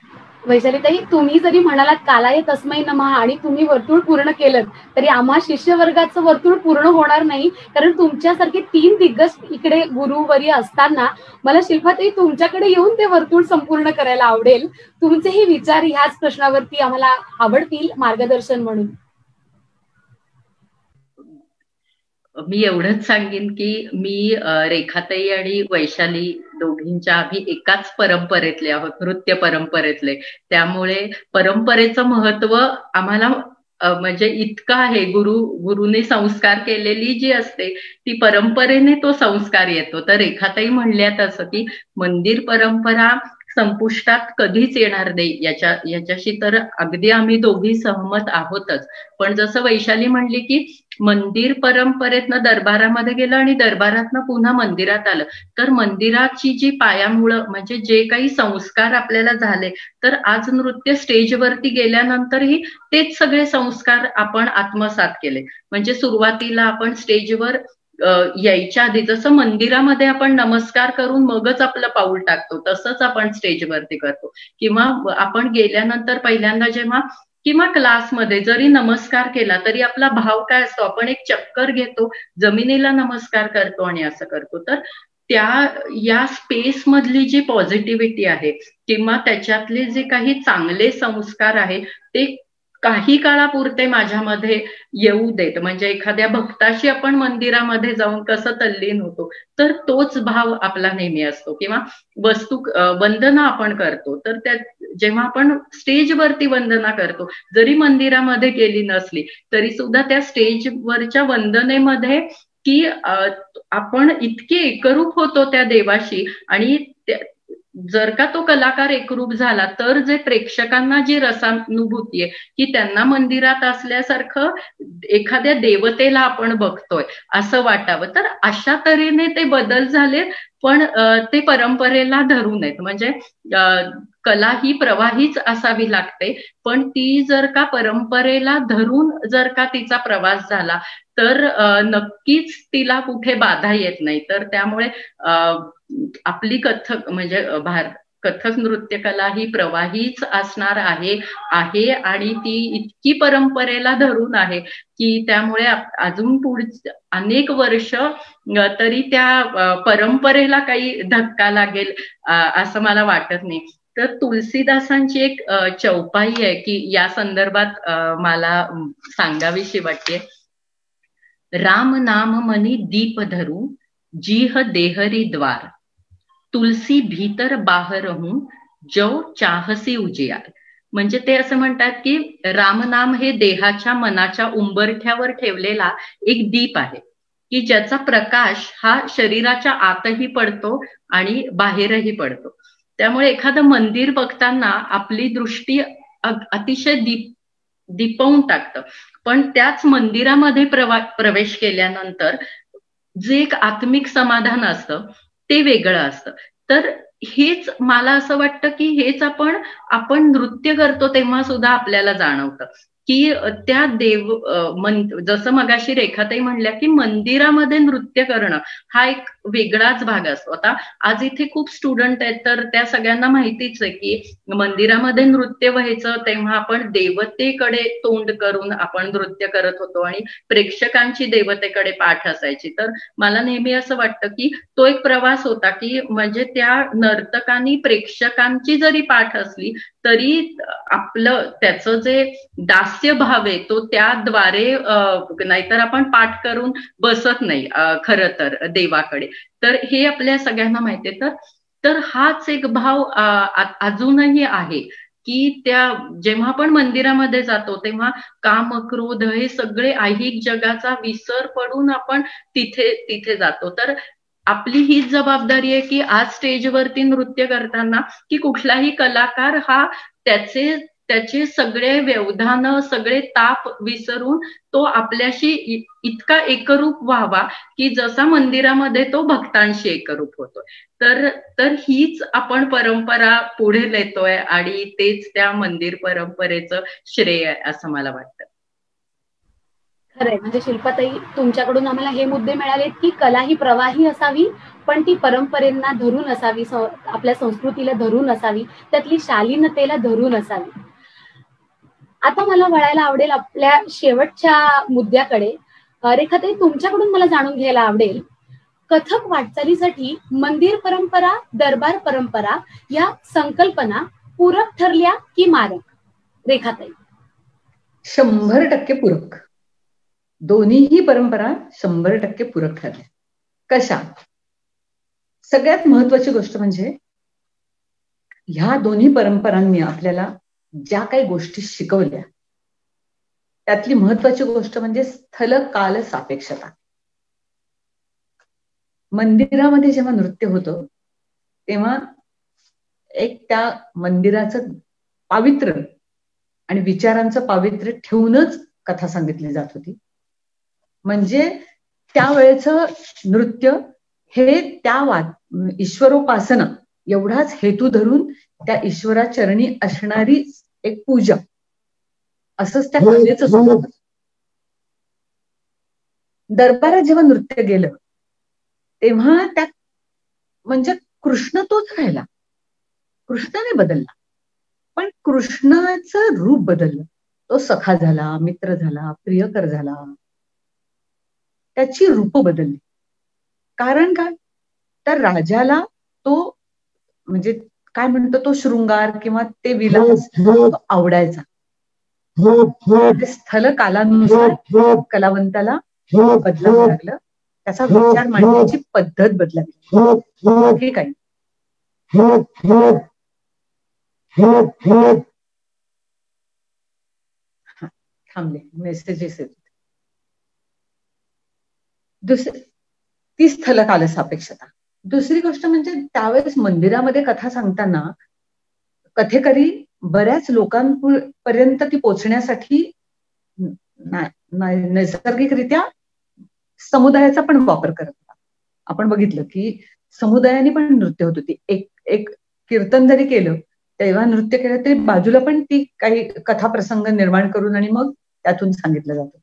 वैशालीताई, तुम्ही जरी म्हणालात कालाय तस्मै नमः आणि तुम्ही वर्तुळ पूर्ण केलं तरी आम्हा शिष्यवर्गाचं वर्तुळ पूर्ण होणार नाही, कारण तुमच्यासारखे 3 दिग्गज इकडे गुरुवर्य असताना मला शिल्पाताई तुमच्याकडे येऊन ते वर्तुळ संपूर्ण करायला आवडेल. तुमचेही विचार ह्याच प्रश्नावरती आम्हाला आवडतील मार्गदर्शन म्हणून. मी एवढंच सांगेन की मी रेखाताई आणि वैशाली दोघींच्या आम्ही एकाच परंपरेतले आहोत, नृत्य परंपरेतले. त्यामुळे परंपरेचं महत्व आम्हाला म्हणजे इतकं आहे. गुरुने संस्कार केलेली जी असते ती परंपरेने तो संस्कार येतो. तर रेखाताई म्हणल्या तसं की मंदिर परंपरा संपुष्टात कधीच येणार नाही याच्याशी तर अगदी आम्ही दोघी सहमत आहोतच. पण जसं वैशाली म्हणली की मंदिर परंपरेतनं दरबारामध्ये गेलं आणि दरबारातनं पुन्हा मंदिरात आलं, तर मंदिराची जी पायामुळं म्हणजे जे काही संस्कार आपल्याला झाले, तर आज नृत्य स्टेजवरती गेल्यानंतरही तेच सगळे संस्कार आपण आत्मसात केले. म्हणजे सुरुवातीला आपण स्टेजवर यायच्या आधी जसं मंदिरामध्ये आपण नमस्कार करून मगच आपलं पाऊल टाकतो, तसंच आपण स्टेजवरती करतो. किंवा आपण गेल्यानंतर पहिल्यांदा जेव्हा किंवा क्लासमध्ये जरी नमस्कार केला तरी आपला भाव काय असतो, आपण एक चक्कर घेतो, जमिनीला नमस्कार करतो आणि असं करतो. तर या स्पेस मधली जी पॉझिटिव्हिटी आहे किंवा त्याच्यातले जे काही चांगले संस्कार आहे ते काही काळापुरते माझ्यामध्ये येऊ देत. म्हणजे एखाद्या भक्ताशी आपण मंदिरामध्ये जाऊन कसं तल्लीन होतो, तर तोच भाव आपला नेहमी असतो. किंवा वंदना आपण करतो, तर त्या जेव्हा आपण स्टेजवरती वंदना करतो, जरी मंदिरामध्ये गेली नसली तरी सुद्धा त्या स्टेजवरच्या वंदनेमध्ये की आपण इतके एकरूप होतो त्या देवाशी. आणि जर का तो कलाकार एकरूप झाला तर जे प्रेक्षकांना जी रसानुभूती आहे की त्यांना मंदिरात असल्यासारखं एखाद्या देवतेला आपण बघतोय असं वाटावं, तर अशा तऱ्हेने ते बदल झाले. पण ते परंपरेला धरून आहेत. म्हणजे कला ही प्रवाहीच असावी लागते, पण ती जर का परंपरेला धरून जर का तिचा प्रवास झाला तर नक्कीच तिला कुठे बाधा येत नाही. तर त्यामुळे आपली कथक म्हणजे कथक नृत्य कला ही प्रवाहीच असणार आहे आणि ती इतकी परंपरेला धरून आहे की त्यामुळे अजून पुढचे अनेक वर्ष तरी त्या परंपरेला काही धक्का लागेल असं मला वाटत नाही. तर तुलसीदासांची एक चौपाई आहे की या संदर्भात मला सांगावीशी वाटते. राम नाम मनी दीप धरू जीह देहरी द्वार, तुलसी भीतर बाहर हूं जो चाहसी उजियार. म्हणजे ते असं म्हणतात की रामनाम हे देहाच्या मनाच्या उंबरठ्यावर ठेवलेला एक दीप आहे की ज्याचा प्रकाश हा शरीराच्या आतही पडतो आणि बाहेरही पडतो. त्यामुळे एखादं मंदिर बघताना आपली दृष्टी अतिशय दीपवून टाकतं, पण त्याच मंदिरामध्ये प्रवेश केल्यानंतर जे एक आत्मिक समाधान असतं ते वेगळं असतं. तर हेच मला असं वाटतं की हेच आपण नृत्य करतो तेव्हा सुद्धा आपल्याला जाणवतं की त्या जसं मगाशी रेखाताई म्हणल्या की मंदिरामध्ये नृत्य करणं हा एक वेगळाच भाग असतो. आता आज इथे खूप स्टुडंट आहेत, तर त्या सगळ्यांना माहितीच आहे की मंदिरामध्ये नृत्य व्हायचं तेव्हा आपण देवतेकडे तोंड करून आपण नृत्य करत होतो आणि प्रेक्षकांची देवतेकडे पाठ असायची. तर मला नेहमी असं वाटतं की तो एक प्रवास होता की म्हणजे त्या नर्तकांनी प्रेक्षकांची जरी पाठ असली तरी आपलं त्याचं जे दास्य भाव आहे तो त्याद्वारे नाहीतर आपण पाठ करून बसत नाही खरं तर देवाकडे. तर हे आपल्या सगळ्यांना माहिती आहे. तर हाच एक भाव अजूनही आहे की त्या जेव्हा आपण मंदिरामध्ये जातो तेव्हा काम क्रोध हे सगळे ऐहिक जगाचा विसर पडून आपण तिथे जातो. तर आपली हीच जबाबदारी आहे की आज स्टेजवरती नृत्य करताना की कुठलाही कलाकार हा त्याचे सगळे व्यवधान सगळे ताप विसरून तो आपल्याशी इतका एकरूप व्हावा की जसा मंदिरामध्ये तो भक्तांशी एकरूप होतो. तर हीच आपण परंपरा पुढे नेतोय आणि तेच त्या मंदिर परंपरेचं श्रेय आहे असं मला वाटतं. खरंय, म्हणजे शिल्पाताई तुमच्याकडून आम्हाला हे मुद्दे मिळालेत की कला ही प्रवाही असावी, पण ती परंपरेंना धरून असावी, आपल्या संस्कृतीला धरून असावी, त्यातली शालीनतेला धरून असावी. आता मला वळायला आवडेल आपल्या शेवटच्या मुद्द्याकडे. रेखाताई, तुमच्याकडून मला जाणून घ्यायला आवडेल, कथक वाटचालीसाठी मंदिर परंपरा, दरबार परंपरा या संकल्पना पूरक ठरल्या की मारक? रेखाताई. 100% पूरक. दोन्हीही परंपरा 100% पूरक ठरल्या. कशा? सगळ्यात महत्वाची गोष्ट म्हणजे ह्या दोन्ही परंपरांनी आपल्याला ज्या काही गोष्टी शिकवल्या त्यातली महत्वाची गोष्ट म्हणजे स्थल काल सापेक्षता. मंदिरामध्ये जेव्हा नृत्य होतं तेव्हा एक त्या मंदिराचं पावित्र्य आणि विचारांचं पावित्र्य ठेवूनच कथा सांगितली जात होती. म्हणजे त्यावेळेचं नृत्य हे त्या ईश्वरोपासना एवढाच हेतू धरून त्या ईश्वराचरणी असणारी एक पूजा असंच त्या कलेचं सुद्धा. दरबारात जेव्हा नृत्य गेलं तेव्हा त्या म्हणजे कृष्ण तोच राहिला, कृष्णाने बदलला, पण कृष्णाचं रूप बदललं. तो सखा झाला, मित्र झाला, प्रियकर झाला, त्याची रूप बदलली. कारण काय? तर राजाला तो म्हणजे काय म्हणतो तो शृंगार किंवा ते विलास आवडायचा. स्थल कालानुसार कलावंताला बदलावं लागलं, त्याचा विचार मांडण्याची पद्धत बदलावी. ठीक आहे. थांबले, मेसेजेस येत. ती स्थल काल सापेक्षता. दुसरी गोष्ट म्हणजे त्यावेळेस मंदिरामध्ये कथा सांगताना कथेकरी बऱ्याच लोकांपर्यंत ती पोचण्यासाठी नैसर्गिकरित्या समुदायाचा पण वापर करत होता. आपण बघितलं की समुदायाने पण नृत्य होत होती. एक कीर्तन जरी केलं तेव्हा नृत्य केलं तरी बाजूला पण ती काही कथा प्रसंग निर्माण करून आणि मग त्यातून सांगितलं जात होतं.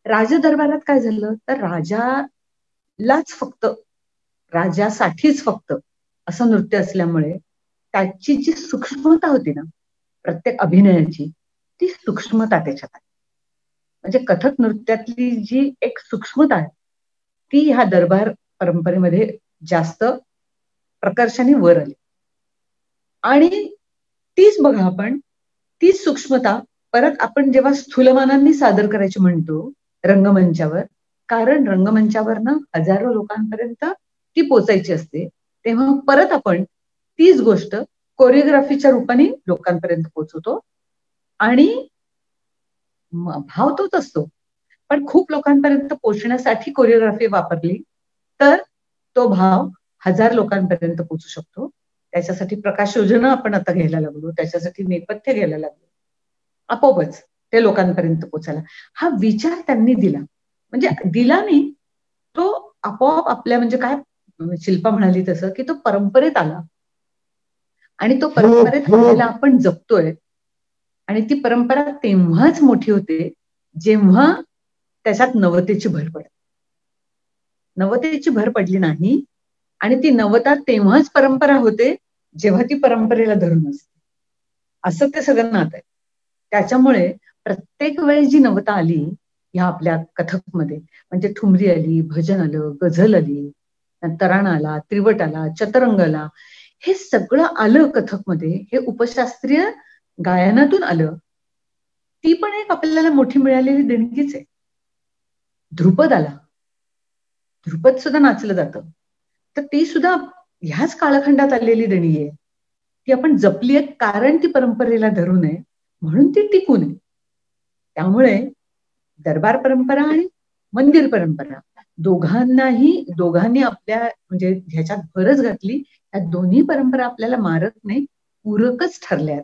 राजदरबारात काय झालं तर राजालाच फक्त, राजासाठीच फक्त असं नृत्य असल्यामुळे त्याची जी सूक्ष्मता होती ना प्रत्येक अभिनयाची, ती सूक्ष्मता त्याच्यात आहे. म्हणजे कथक नृत्यातली जी एक सूक्ष्मता आहे ती ह्या दरबार परंपरेमध्ये जास्त प्रकर्षाने वर आली. आणि तीच बघा आपण, तीच सूक्ष्मता परत आपण जेव्हा स्थूलमानांनी सादर करायची म्हणतो रंगमंचावर, कारण रंगमंचावरनं हजारो लोकांपर्यंत ती पोचायची असते, तेव्हा परत आपण तीच गोष्ट कोरिओग्राफीच्या रूपाने लोकांपर्यंत पोहोचवतो. आणि भाव तोच असतो, पण खूप लोकांपर्यंत पोहोचण्यासाठी कोरिओग्राफी वापरली तर तो भाव 1000 लोकांपर्यंत पोहोचू शकतो. त्याच्यासाठी प्रकाश योजना आपण आता घ्यायला लागलो, त्याच्यासाठी नेपथ्य घ्यायला लागलो, आपोआपच ते लोकांपर्यंत पोचायला. हा विचार त्यांनी दिला, म्हणजे दिला नाही, तो आपोआप आपल्या म्हणजे काय शिल्पा म्हणाली तसं की तो परंपरेत आला आणि तो परंपरेत आलेला आपण जपतोय. आणि ती परंपरा तेव्हाच मोठी होते जेव्हा त्याच्यात नवतेची भर पडते. नवतेची भर पडली नाही आणि ती नवता तेव्हाच परंपरा होते जेव्हा ती परंपरेला धरून असते. असं ते सगळं नातं आहे. त्याच्यामुळे प्रत्येक वेळी जी नवता आली ह्या आपल्या कथकमध्ये, म्हणजे ठुमरी आली, भजन आलं, गझल आली, तराणा आला, त्रिवट आला, चतरंग आला, हे सगळं आलं कथकमध्ये, हे उपशास्त्रीय गायनातून आलं. ती पण एक आपल्याला मोठी मिळालेली देणगीच आहे. ध्रुपद आला, ध्रुपद सुद्धा नाचलं जातं, तर ती सुद्धा ह्याच कालखंडात आलेली देणगी आहे. ती आपण जपली आहे कारण ती परंपरेला धरून आहे, म्हणून ती टिकून आहे. त्यामुळे दरबार परंपरा आणि मंदिर परंपरा दोघांनी आपल्या म्हणजे ह्याच्यात भरच घातली. या दोन्ही परंपरा आपल्याला मारत नाही, पूरकच ठरल्यात,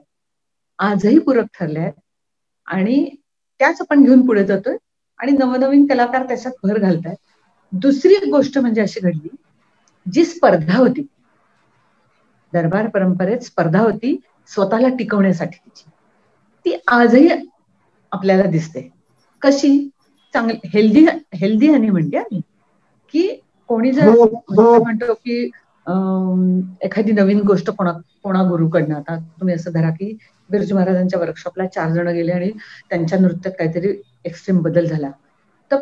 आजही पूरक ठरल्यात आणि त्याच आपण घेऊन पुढे जातोय आणि नवनवीन कलाकार त्याच्यात भर घालतायत. दुसरी गोष्ट म्हणजे अशी घडली, जी स्पर्धा होती दरबार परंपरेत, स्पर्धा होती स्वतःला टिकवण्यासाठीची, ती आजही आपल्याला दिसते. कशी? चांगली हेल्दी आणि म्हणते आम्ही की कोणी जर म्हणतो की एखादी नवीन गोष्ट कोणा गुरुकडनं, आता तुम्ही असं धरा की बिरजू महाराजांच्या वर्कशॉपला 4 जण गेले आणि त्यांच्या नृत्यात काहीतरी एक्स्ट्रीम बदल झाला, तर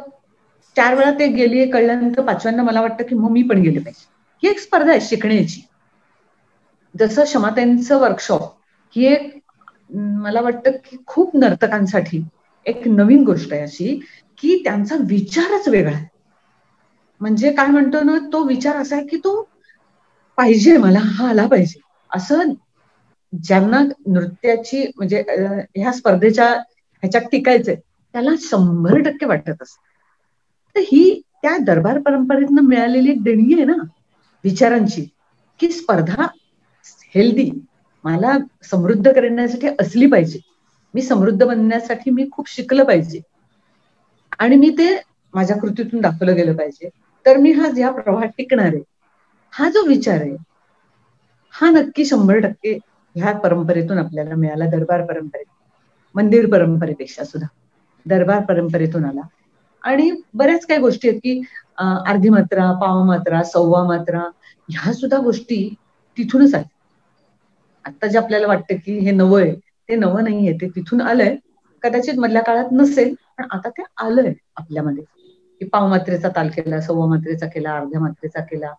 4 वेळा ते गेली, कळल्यानंतर 5व्यांदा मला वाटतं की मग मी पण गेले पाहिजे. ही एक स्पर्धा आहे शिकण्याची. जसं क्षमाताईंचं वर्कशॉप ही एक मला वाटतं की खूप नर्तकांसाठी एक नवीन गोष्ट आहे अशी की त्यांचा विचारच वेगळा आहे. म्हणजे काय म्हणतो ना, तो विचार असा आहे की तो पाहिजे, मला हा आला पाहिजे, असं ज्यांना नृत्याची म्हणजे ह्या स्पर्धेच्या ह्याच्यात टिकायचंय त्याला 100% वाटत असत. तर ही त्या दरबार परंपरेतनं मिळालेली एक देणगी आहे ना विचारांची, की स्पर्धा हेल्दी मला समृद्ध करण्यासाठी असली पाहिजे, मी समृद्ध बनण्यासाठी मी खूप शिकलं पाहिजे आणि मी ते माझ्या कृतीतून दाखवलं गेलं पाहिजे, तर मी हा ज्या प्रवाहात टिकणार आहे, हा जो विचार आहे हा नक्की 100% ह्या परंपरेतून आपल्याला मिळाला. दरबार परंपरेत, मंदिर परंपरेपेक्षा सुद्धा दरबार परंपरेतून आला. आणि बऱ्याच काही गोष्टी आहेत की अर्धी मात्रा, पाव मात्रा, सव्वा मात्रा, ह्या सुद्धा गोष्टी तिथूनच आहेत. आता जे आपल्याला वाटतं की हे नवं आहे, ते नवं नाहीये, ते तिथून आलंय. कदाचित मधल्या काळात नसेल, पण आता ते आलंय आपल्यामध्ये, की पाव मात्रेचा ताल केला, सव्वा मात्रेचा केला, अर्ध्या मात्रेचा केला,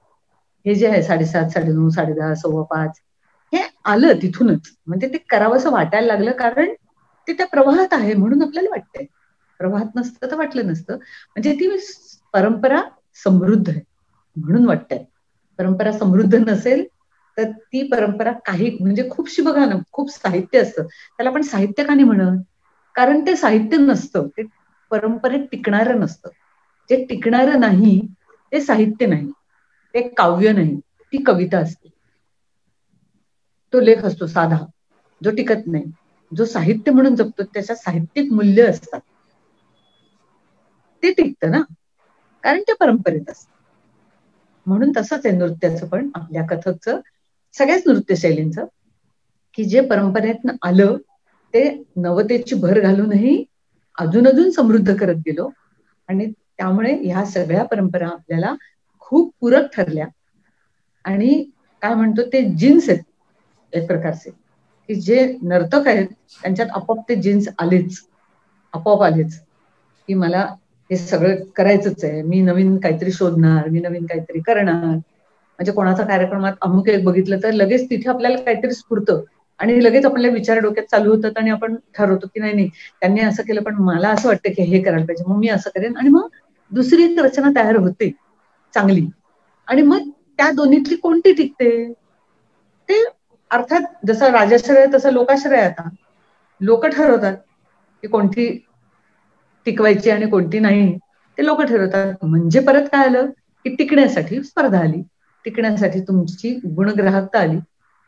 हे जे आहे 7:30, 9:30, 10:30, 5:15, हे आलं तिथूनच. म्हणजे ते करावंसं वाटायला लागलं कारण ते त्या प्रवाहात आहे म्हणून आपल्याला वाटतंय. प्रवाहात नसतं तर वाटलं नसतं. म्हणजे ती परंपरा समृद्ध आहे म्हणून वाटतंय. परंपरा समृद्ध नसेल तर ती परंपरा काही म्हणजे खूपशी, बघा ना, खूप साहित्य असतं, त्याला आपण साहित्य का नाही म्हणत? कारण ते साहित्य नसतं, ते परंपरेत टिकणारं नसतं. जे टिकणारं नाही ते साहित्य नाही, ते काव्य नाही, ती कविता असते, तो लेख असतो साधा जो टिकत नाही. जो साहित्य म्हणून जपतो त्याच्या साहित्यिक मूल्य असतात, ते टिकतं ना, कारण ते परंपरेत असतं. म्हणून तसंच आहे नृत्याचं पण, आपल्या कथकचं, सगळ्याच नृत्यशैलींचं, की जे परंपरेतनं आलं ते नवतेची भर घालूनही अजून समृद्ध करत गेलो आणि त्यामुळे ह्या सगळ्या परंपरा आपल्याला खूप पूरक ठरल्या. आणि काय म्हणतो ते जीन्स आहेत एक प्रकारचे, की जे नर्तक आहेत त्यांच्यात आपोआप ते जीन्स आपोआप आलेच, की मला हे सगळं करायचंच आहे, मी नवीन काहीतरी शोधणार, मी नवीन काहीतरी करणार. म्हणजे कोणाचा कार्यक्रमात अमुक एक बघितलं तर लगेच तिथे आपल्याला काहीतरी स्फुरतं आणि लगेच आपल्या विचार डोक्यात चालू होतात आणि आपण ठरवतो की नाही त्यांनी असं केलं पण मला असं वाटतं की हे करायला पाहिजे, मग मी असं करेन, आणि मग दुसरी एक रचना तयार होते चांगली. आणि मग त्या दोन्हीतली कोणती टिकते ते अर्थात जसं राजाश्रय तसं लोकाश्रय. आता लोक ठरवतात की कोणती टिकवायची आणि कोणती नाही, ते लोक ठरवतात. म्हणजे परत काय आलं की टिकण्यासाठी स्पर्धा आली, टिकण्यासाठी तुमची गुणग्राहकता आली,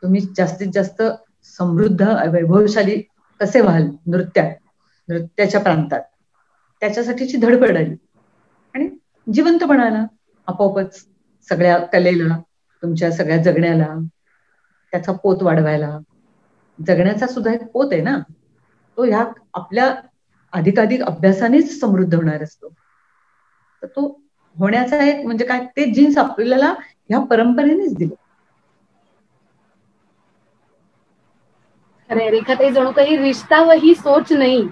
तुम्ही जास्तीत जास्त समृद्ध वैभवशाली कसे व्हाल नृत्याच्या प्रांतात, त्याच्यासाठीची धडपड आली आणि जिवंतपणा आला आपोआपच सगळ्या कलेला, तुमच्या सगळ्या जगण्याला, त्याचा पोत वाढवायला. जगण्याचा सुद्धा एक पोत आहे ना, तो ह्या आपल्या अधिकाधिक अभ्यासानेच समृद्ध होणार असतो. तर तो होण्याचा एक म्हणजे काय ते जीन्स आपल्याला ह्या परंपरेनेच दिलं. अरे रेखाताई, जणू काही रिश्ता व ही सोच नाही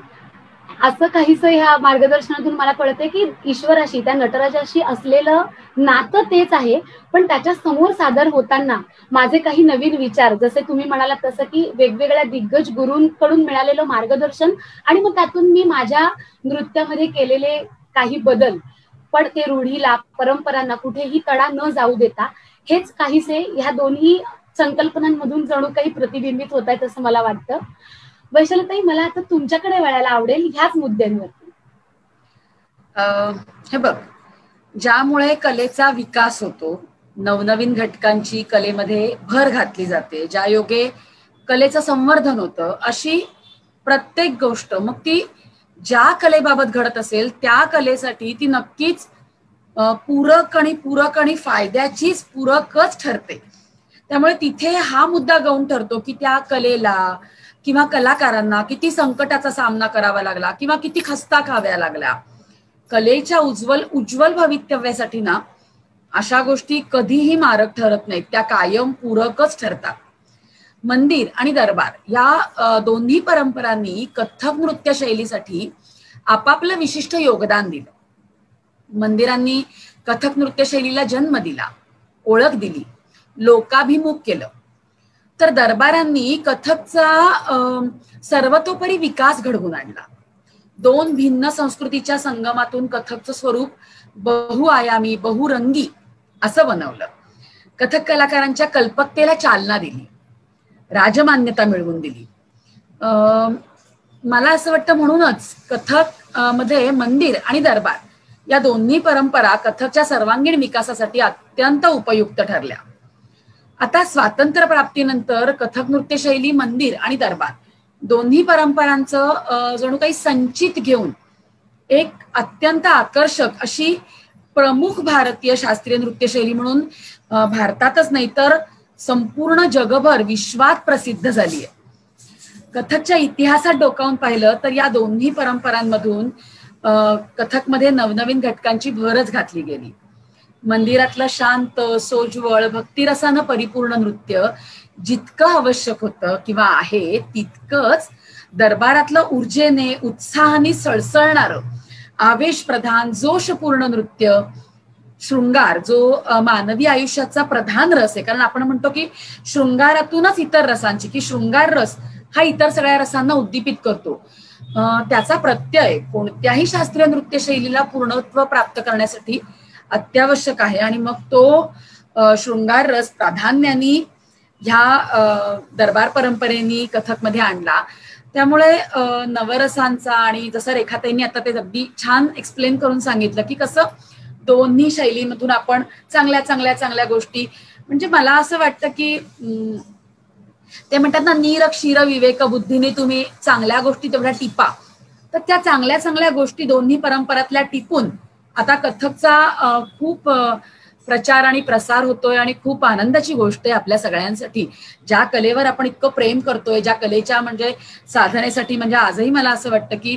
असं काहीसं ह्या मार्गदर्शनातून मला कळते की ईश्वराशी, त्या नटराजाशी असलेलं नातं तेच आहे, पण त्याच्या समोर सादर होताना माझे काही नवीन विचार, जसे तुम्ही म्हणालात तसं की वेगवेगळ्या दिग्गज गुरूंकडून मिळालेलं मार्गदर्शन आणि मग त्यातून मी माझ्या नृत्यामध्ये केलेले काही बदल, पण ते रूढीला, परंपरांना कुठेही तडा न जाऊ देता, हेच काहीसे ह्या दोन्ही संकल्पनांमधून जणू काही प्रतिबिंबित होत आहेत असं मला वाटतं. वैशालीताई, मला आता तुमच्याकडे वळायला आवडेल ह्याच मुद्द्यांवरती. हे बघ, ज्यामुळे कलेचा विकास होतो, नवनवीन घटकांची कलेमध्ये भर घातली जाते, ज्या योगे कलेचं संवर्धन होतं, अशी प्रत्येक गोष्ट मग ती ज्या कलेबाबत घडत असेल त्या कलेसाठी ती नक्कीच पूरक आणि फायद्याचीच पूरकच ठरते. त्यामुळे तिथे हा मुद्दा गौण ठरतो की त्या कलेला किंवा कलाकारांना किती संकटाचा सामना करावा लागला किंवा किती खस्ता खाव्या लागल्या. कलेच्या उज्ज्वल भवितव्यासाठी ना अशा गोष्टी कधीही मारक ठरत नाहीत, त्या कायम पूरकच ठरतात. मंदिर आणि दरबार या दोन्ही परंपरांनी कथ्थक नृत्य शैलीसाठी आपापलं विशिष्ट योगदान दिलं. मंदिरांनी कथक नृत्य शैलीला जन्म दिला, ओळख दिली, लोकाभिमुख केलं, तर दरबारांनी कथकचा सर्वतोपरी विकास घडवून आणला. दोन भिन्न संस्कृतीच्या संगमातून कथकचं स्वरूप बहुआयामी, बहुरंगी असं बनवलं. कथक कलाकारांच्या कल्पकतेला चालना दिली, राजमान्यता मिळवून दिली. मला असं वाटतं म्हणूनच कथक मध्ये मंदिर आणि दरबार या दोन्ही परंपरा कथकच्या सर्वांगीण विकासासाठी अत्यंत उपयुक्त ठरल्या. आता स्वातंत्र्य प्राप्तीनंतर कथक नृत्य शैली, मंदिर आणि दरबार दोन्ही परंपरांचं जणू काही संचित घेऊन एक अत्यंत आकर्षक अशी प्रमुख भारतीय शास्त्रीय नृत्य शैली म्हणून भारतातच नाही तर संपूर्ण जगभर विश्वात प्रसिद्ध झाली आहे. कथकच्या इतिहासात डोकावून पाहिलं तर या दोन्ही परंपरांमधून कथकमध्ये नवनवीन घटकांची भरच घातली गेली. मंदिरातलं शांत, सोज्वळ, भक्तिरसानं परिपूर्ण नृत्य जितकं आवश्यक होतं किंवा आहे, तितकंच दरबारातलं ऊर्जेने, उत्साहाने सळसळणारं, आवेशप्रधान, जोशपूर्ण नृत्य, शृंगार जो मानवी आयुष्याचा प्रधान रस आहे. कारण आपण म्हणतो की शृंगारातूनच इतर रसांची, की शृंगार रस हा इतर सगळ्या रसांना उद्दीपित करतो. त्याचा प्रत्यय कोणत्याही शास्त्रीय नृत्य शैलीला पूर्णत्व प्राप्त करण्यासाठी अत्यावश्यक आहे. आणि मग तो शृंगार रस प्राधान्याने ह्या दरबार परंपरेने कथकमध्ये आणला. त्यामुळे नवरसांचा, आणि जसं रेखाताईंनी आता ते अगदी छान एक्सप्लेन करून सांगितलं की कसं दोन्ही शैलीमधून आपण चांगल्या चांगल्या चांगल्या गोष्टी, म्हणजे मला असं वाटतं की ते म्हणतात ना, नीर क्षीर विवेक बुद्धीने तुम्ही चांगल्या गोष्टी तेवढ्या टिपा, तर त्या चांगल्या चांगल्या गोष्टी दोन्ही परंपरातल्या टिपून आता कथकचा खूप प्रचार आणि प्रसार होतोय आणि खूप आनंदाची गोष्ट आहे आपल्या सगळ्यांसाठी. ज्या कलेवर आपण इतकं प्रेम करतोय, ज्या कलेच्या म्हणजे साधनेसाठी, म्हणजे आजही मला असं वाटतं की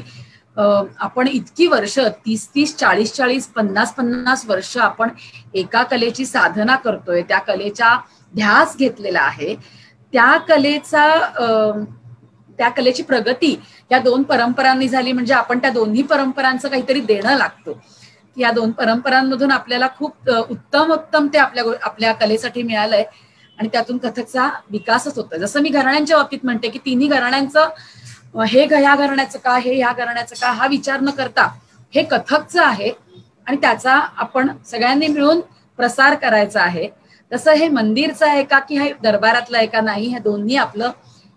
आपण इतकी वर्ष 30-30, 40-40, 50-50 वर्ष आपण एका कलेची साधना करतोय, त्या कलेचा ध्यास घेतलेला आहे. त्या कलेची प्रगती या दोन परंपरांनी झाली, म्हणजे आपण त्या दोन्ही परंपरांचं काहीतरी देणं लागतो. या दोन परंपरांमधून आपल्याला खूप उत्तम ते आपल्या कलेसाठी मिळालंय आणि त्यातून कथकचा विकासच होतोय. जसं मी घराण्यांच्या बाबतीत म्हणते की तिन्ही घराण्यांचं हे ह्या घराण्याचं का, हे ह्या घराण्याचं का हा विचार न करता हे कथकचं आहे आणि त्याचा आपण सगळ्यांनी मिळून प्रसार करायचा आहे. तसं हे मंदिरचं आहे का की हे दरबारातलं आहे का, नाही, हे दोन्ही आपलं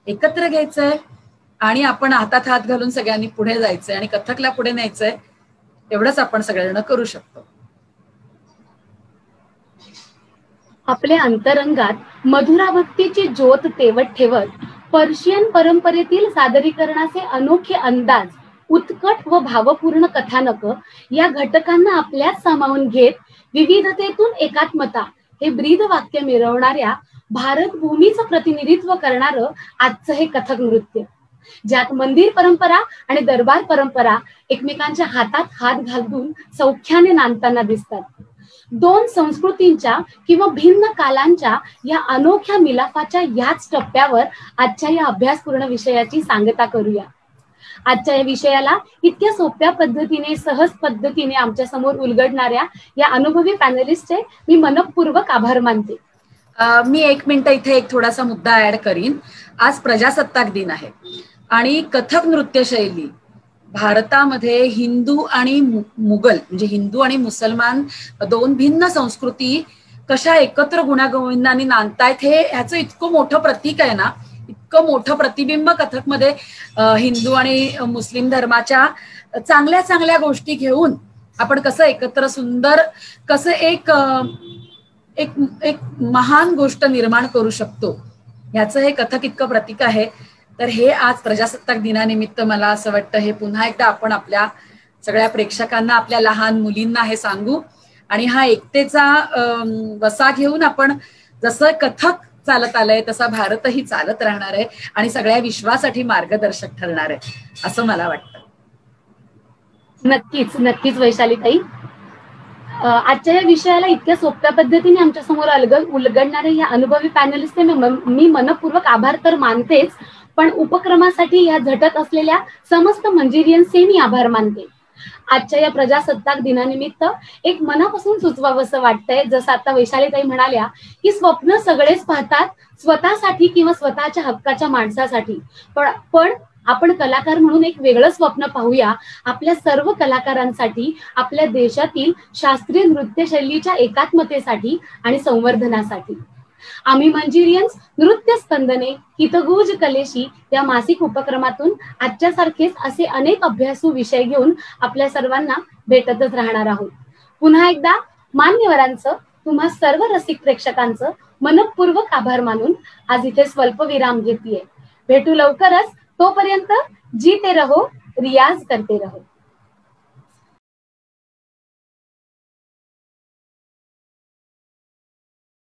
एकत्र घ्यायचंय आणि आपण हातात हात घालून सगळ्यांनी पुढे जायचंय आणि कथकला पुढे न्यायचंय. एवढंच आपण सगळ्यांना करू शकतो. आपल्या अंतरंगात मधुराभक्तीची ज्योत तेवत ठेवत पर्शियन परंपरेतील सादरीकरणाचे अनोखे अंदाज, उत्कट व भावपूर्ण कथानक या घटकांना आपल्यात सामावून घेत विविधतेतून एकात्मता हे ब्रीद वाक्य मिरवणाऱ्या भारत भूमीचं प्रतिनिधित्व करणारं आजचं हे कथक नृत्य. ज्यात मंदिर परंपरा आणि दरबार परंपरा एकमेकांच्या हातात हात घालून सौख्याने नांदताना दिसतात. दोन संस्कृतींच्या किंवा भिन्न कालांच्या या अनोख्या मिलाफाच्या याच टप्प्यावर आजच्या या अभ्यासपूर्ण विषयाची सांगता करूया. आजच्या या विषयाला इतक्या सोप्या पद्धतीने, सहज पद्धतीने आमच्या समोर उलगडणाऱ्या या अनुभवी पॅनलिस्टचे मी मनपूर्वक आभार मानते. मी 1 मिनिट इथे एक थोडासा मुद्दा ऍड करीन. आज प्रजासत्ताक दिन आहे आणि कथक नृत्य शैली भारतामध्ये हिंदू आणि मुघल म्हणजे हिंदू आणि मुसलमान दोन भिन्न संस्कृती कशा एकत्र गुण्यागोविंदाने नांदतायत हे ह्याचं इतकं मोठं प्रतीक आहे ना, इतकं मोठं प्रतिबिंब कथकमध्ये हिंदू आणि मुस्लिम धर्माच्या चांगल्या चांगल्या गोष्टी घेऊन आपण कसं एकत्र सुंदर कसं एक एक एक महान गोष्ट निर्माण करू शकतो ह्याचं हे कथक इतकं प्रतीक आहे. तर हे आज प्रजासत्ताक दिनानिमित्त मला असं वाटतं हे पुन्हा एकदा आपण आपल्या सगळ्या प्रेक्षकांना, आपल्या लहान मुलींना हे सांगू आणि हा एकतेचा वसा घेऊन आपण जसं कथक चालत आलंय तसा भारतही चालत राहणार आहे आणि सगळ्या विश्वासाठी मार्गदर्शक ठरणार आहे असं मला वाटतं. नक्कीच नक्कीच वैशालीताई, आजच्या या विषयाला इतक्या सोप्या पद्धतीने आमच्या समोर उलगडणारे या अनुभवी पॅनलिस्टचे मी मनपूर्वक आभार तर मानतेच, पण उपक्रमासाठी या झटत असलेल्या समस्त मंजिरियन्सचे मी आभार मानते. आजच्या या प्रजासत्ताक दिनानिमित्त एक मनापासून सुचवावंसं वाटतंय, जसं आता वैशालीताई म्हणाल्या की स्वप्न सगळेच पाहतात स्वतःसाठी किंवा स्वतःच्या हक्काच्या माणसासाठी, पण आपण कलाकार म्हणून एक वेगळं स्वप्न पाहूया आपल्या सर्व कलाकारांसाठी, आपल्या देशातील शास्त्रीय नृत्य शैलीच्या एकात्मतेसाठी आणि संवर्धनासाठी. आम्ही मंजिरियन्स नृत्य स्पंदने हितगुज कलेशी या मासिक उपक्रमातून आजच्या सारखेच असे अनेक अभ्यासू विषय घेऊन आपल्या सर्वांना भेटतच राहणार आहोत. पुन्हा एकदा मान्यवरांचं, तुम्हा सर्व रसिक प्रेक्षकांचं मनपूर्वक आभार मानून आज इथे स्वल्प विराम घेतीये. भेटू लवकरच. तोपर्यंत जीते रहो, रियाज करते रहो.